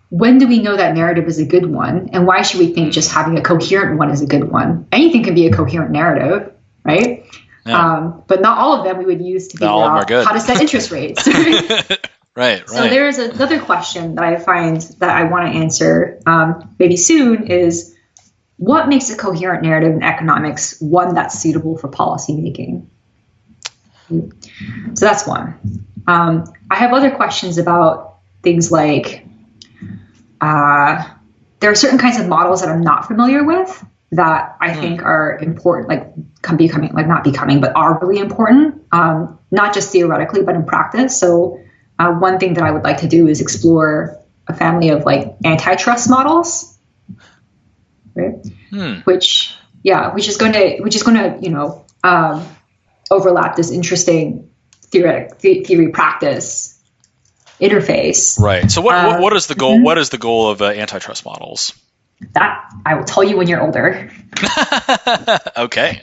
when do we know that narrative is a good one? And why should we think just having a coherent one is a good one? Anything can be a coherent narrative, right? Yeah. But not all of them we would use to figure out how to set interest rates.
Right.
So there's another question that I find that I want to answer maybe soon is, what makes a coherent narrative in economics one that's suitable for policymaking? So that's one. I have other questions about things like there are certain kinds of models that I'm not familiar with that I think are important, but are really important, not just theoretically, but in practice. So one thing that I would like to do is explore a family of like antitrust models, right? Which is going to overlap this interesting theory practice interface.
Right. So what is the goal? What is the goal of antitrust models?
That I will tell you when you're older.
Okay.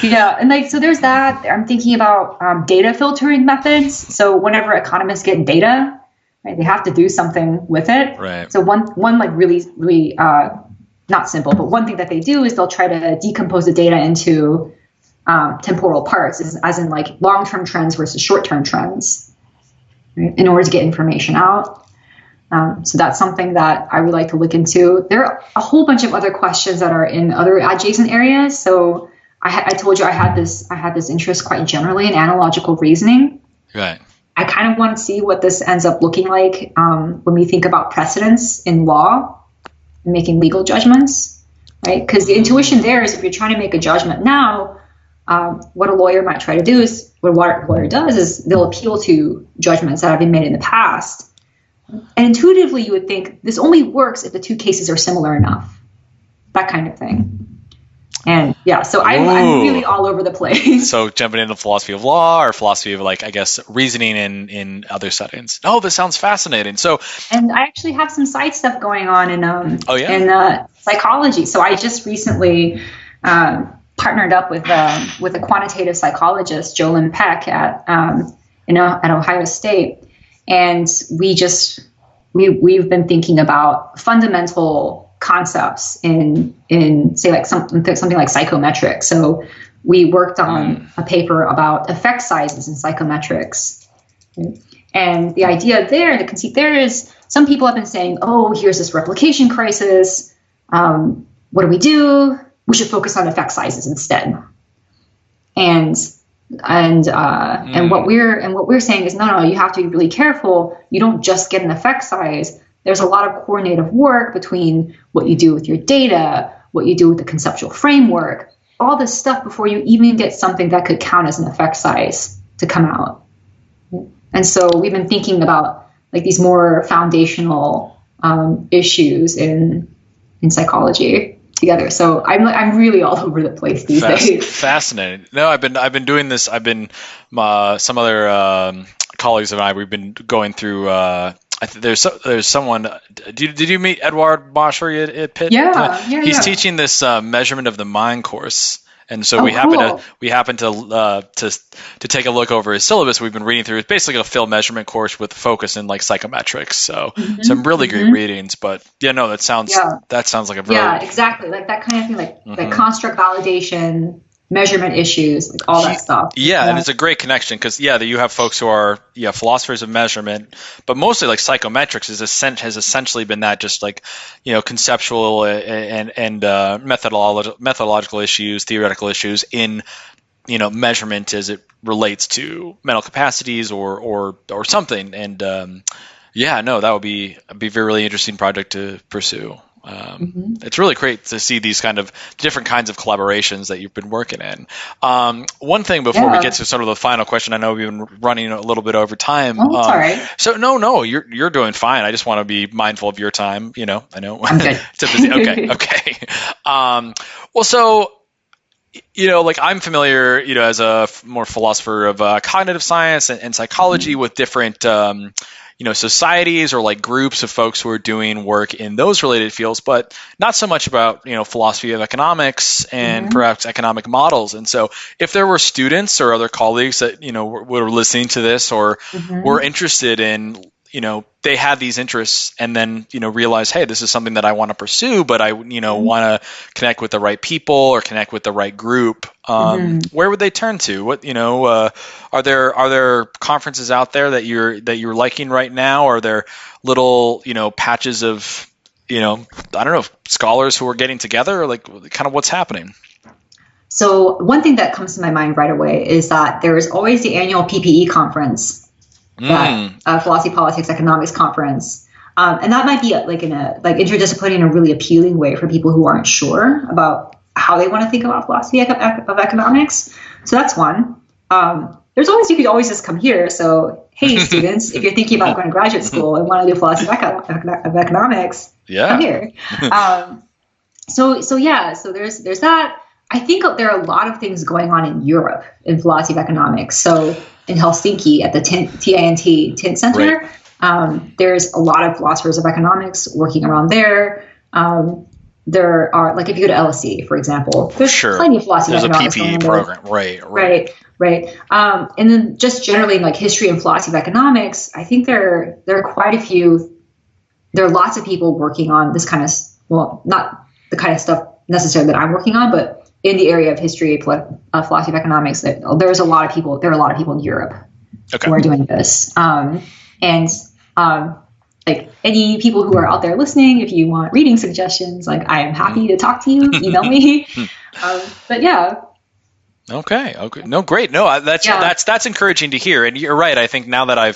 Yeah, and so there's that. I'm thinking about data filtering methods. So whenever economists get data, right, they have to do something with it.
Right.
So one like really not simple, but one thing that they do is they'll try to decompose the data into temporal parts, as in like long-term trends versus short-term trends, right, in order to get information out. So that's something that I would like to look into. There are a whole bunch of other questions that are in other adjacent areas. So I told you I had this interest quite generally in analogical reasoning.
Right.
I kind of want to see what this ends up looking like when we think about precedents in law and making legal judgments, right? Because the intuition there is if you're trying to make a judgment now, what a lawyer might try to do is, what a lawyer does is they'll appeal to judgments that have been made in the past. And intuitively, you would think this only works if the two cases are similar enough, that kind of thing. And yeah, so I'm really all over the place.
So jumping into philosophy of law or philosophy of reasoning in other settings. Oh, this sounds fascinating.
And I actually have some side stuff going on in psychology. So I just recently partnered up with a quantitative psychologist, Jolyn Peck at Ohio State. And we've been thinking about fundamental concepts in say like something like psychometrics. So we worked on a paper about effect sizes in psychometrics. And the idea there, the conceit there is some people have been saying, oh, here's this replication crisis. What do we do? We should focus on effect sizes instead. And what we're saying is no, you have to be really careful. You don't just get an effect size. There's a lot of coordinative work between what you do with your data, what you do with the conceptual framework, all this stuff before you even get something that could count as an effect size to come out. And so we've been thinking about like these more foundational issues in psychology together. So I'm really all over the place these days.
Fascinating. No, I've been doing this. Some other colleagues and I, we've been going through. There's someone. Did you meet Edouard Boscheri at Pitt?
Yeah.
He's teaching this measurement of the mind course. And so we happen to take a look over his syllabus. We've been reading through. It's basically a field measurement course with focus in like psychometrics. So some really great readings. But no, that sounds like a very
exactly like that kind of thing, like construct validation, measurement issues, like all that stuff.
Yeah, and it's a great connection because you have folks who are philosophers of measurement, but mostly like psychometrics has essentially been that, just like conceptual and methodological issues, theoretical issues in measurement as it relates to mental capacities or something. And that would be a really interesting project to pursue. It's really great to see these kind of different kinds of collaborations that you've been working in. One thing before we get to sort of the final question, I know we've been running a little bit over time.
Oh, it's all right.
So no, you're doing fine. I just want to be mindful of your time. I know.
I'm good.
It's a busy. Okay. Well, so like I'm familiar, as a more philosopher of cognitive science and psychology with different societies or like groups of folks who are doing work in those related fields, but not so much about, philosophy of economics and perhaps economic models. And so if there were students or other colleagues that, were listening to this or were interested in, they had these interests and then, realize, hey, this is something that I want to pursue, but I, want to connect with the right people or connect with the right group. Where would they turn to? What, are there conferences out there that you're liking right now? Are there little, patches of, I don't know, scholars who are getting together, or like kind of what's happening?
So one thing that comes to my mind right away is that there is always the annual PPE conference. Philosophy, Politics, Economics conference, and that might be interdisciplinary in a really appealing way for people who aren't sure about how they want to think about philosophy of economics. So that's one. You could always just come here. So hey, students, if you're thinking about going to graduate school and want to do philosophy of economics, come here. So there's that. I think there are a lot of things going on in Europe in philosophy of economics. So in Helsinki at the TINT Center, there's a lot of philosophers of economics working around there. There are, like, if you go to LSE, for example, there's plenty of philosophy of economics.
There's a PPE program,
right. And then just generally in like history and philosophy of economics, I think there are quite a few. There are lots of people working on this kind of, not the kind of stuff necessarily that I'm working on, but in the area of history, philosophy of economics, there's a lot of people. There are a lot of people in Europe who are doing this. Like any people who are out there listening, if you want reading suggestions, like I am happy to talk to you. Email me. But yeah.
Okay. No, great. No, that's encouraging to hear. And you're right. I think now that I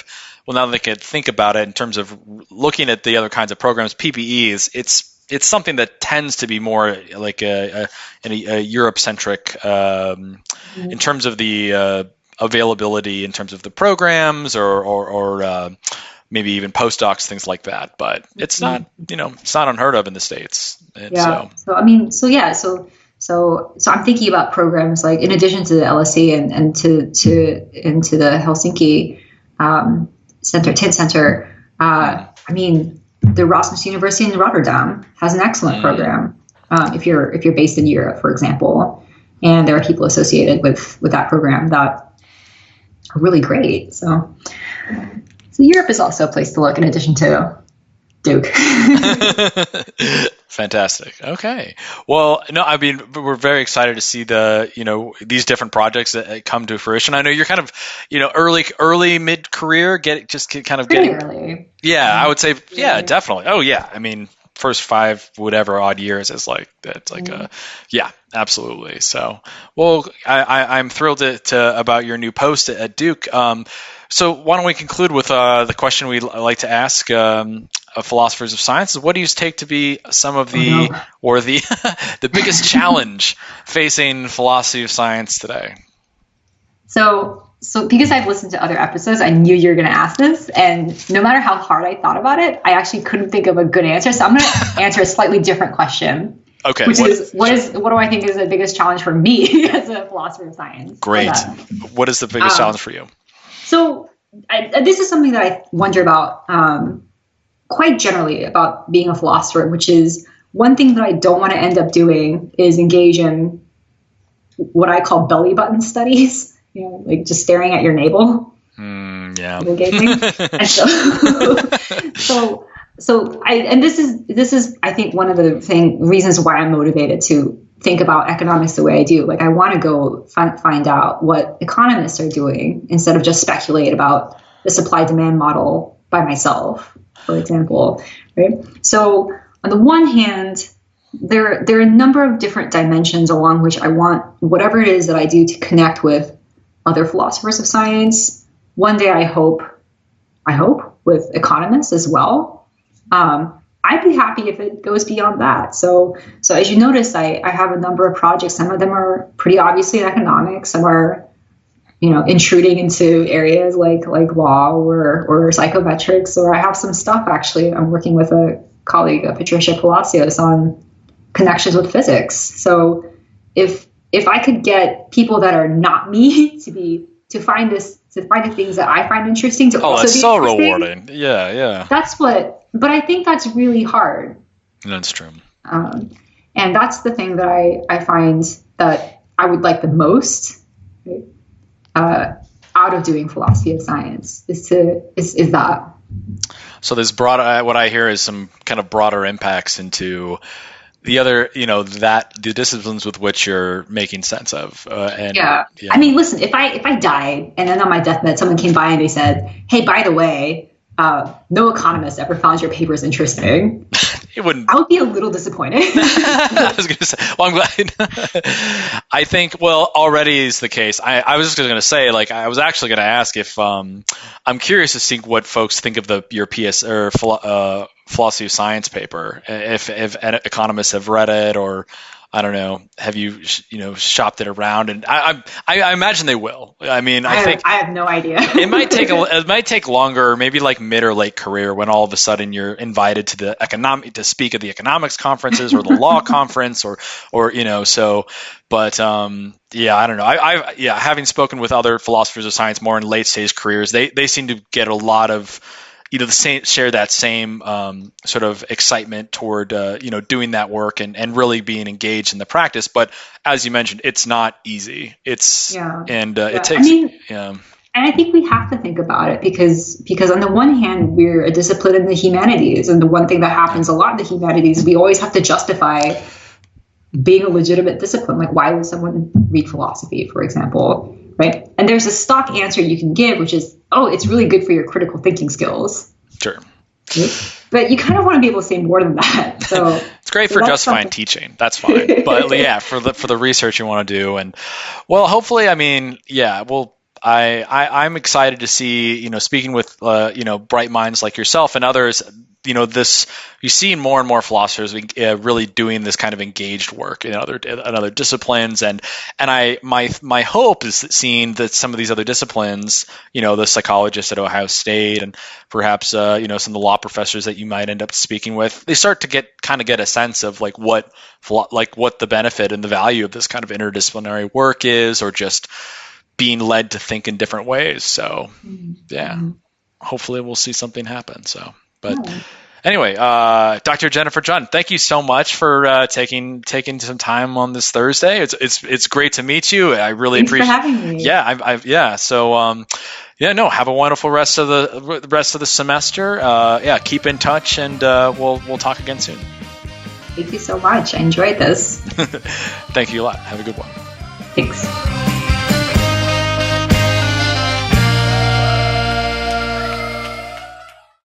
can think about it in terms of looking at the other kinds of programs, PPEs, it's something that tends to be more like a Europe-centric in terms of the availability, in terms of the programs or maybe even postdocs, things like that. But it's not, it's not unheard of in the States. And
So I'm thinking about programs like, in addition to the LSE and to the Helsinki TINT Center. The Erasmus University in Rotterdam has an excellent program. If you're based in Europe, for example, and there are people associated with that program that are really great. So Europe is also a place to look in addition to Duke.
Fantastic. Okay. Well, no, we're very excited to see these different projects that come to fruition. I know you're kind of, early mid-career, getting
early.
Yeah, I would say, definitely. Oh yeah. First 5 whatever odd years is like, that's like absolutely. So, well, I'm thrilled to about your new post at Duke. So why don't we conclude with the question we like to ask of philosophers of science: what do you take to be some of the the biggest challenge facing philosophy of science today?
So because I've listened to other episodes, I knew you were going to ask this, and no matter how hard I thought about it, I actually couldn't think of a good answer. So I'm going to answer a slightly different question.
Okay.
What do I think is the biggest challenge for me as a philosopher of science?
Great. What is the biggest challenge for you?
So this is something that I wonder about quite generally about being a philosopher, which is one thing that I don't want to end up doing is engage in what I call belly button studies, like just staring at your navel.
Yeah.
And this is I think one of the reasons why I'm motivated to think about economics the way I do. Like I want to go find out what economists are doing instead of just speculate about the supply demand model by myself, for example, right? So on the one hand, there are a number of different dimensions along which I want whatever it is that I do to connect with other philosophers of science. One day I hope with economists as well. I'd be happy if it goes beyond that. So as you notice, I have a number of projects. Some of them are pretty obviously in economics. Some are, intruding into areas like law or psychometrics. Or I have some stuff actually. I'm working with a colleague, Patricia Palacios, on connections with physics. So if I could get people that are not me to find the things that I find interesting to also
that's
be
so
interesting.
rewarding. Yeah.
But I think that's really hard.
That's true.
And that's the thing that I find that I would like the most out of doing philosophy of science is that.
So there's what I hear is some kind of broader impacts into the other, the disciplines with which you're making sense of.
Yeah. I mean, listen, if I died and then on my deathbed, someone came by and they said, hey, by the way, no economist ever found your papers interesting.
It wouldn't.
I would be a little disappointed.
I was going to say, well, I'm glad. I think, already is the case. I was just going to say, I was actually going to ask if I'm curious to see what folks think of your PS or philosophy of science paper. If economists have read it, or I don't know, have you shopped it around? And I imagine they will. I mean, I think
I have no idea.
it might take longer, maybe like mid or late career, when all of a sudden you're invited to speak at the economics conferences or the law conference or so. But I don't know. Having spoken with other philosophers of science more in late stage careers, they seem to get a lot of share that same sort of excitement toward doing that work and really being engaged in the practice. But as you mentioned, it's not easy. It takes.
And I think we have to think about it because on the one hand, we're a discipline in the humanities, and the one thing that happens a lot in the humanities, we always have to justify being a legitimate discipline. Like, why would someone read philosophy, for example? Right. And there's a stock answer you can give, which is, it's really good for your critical thinking skills.
Sure.
Right? But you kind of want to be able to say more than that. So
it's great for justifying teaching. That's fine. But for the research you want to do. And hopefully, I'm excited to see, speaking with, bright minds like yourself and others, you see more and more philosophers really doing this kind of engaged work in other disciplines, and my hope is seeing that some of these other disciplines, the psychologists at Ohio State and perhaps some of the law professors that you might end up speaking with, they start to get a sense of what the benefit and the value of this kind of interdisciplinary work is, or just being led to think in different ways. So hopefully we'll see something happen. So. But anyway, Dr. Jennifer Jhun, thank you so much for taking some time on this Thursday. It's great to meet you. I really appreciate.
Thanks for having me.
Yeah, So have a wonderful rest of the semester. Keep in touch, and we'll talk again soon.
Thank you so much. I enjoyed this.
Thank you a lot. Have a good one.
Thanks.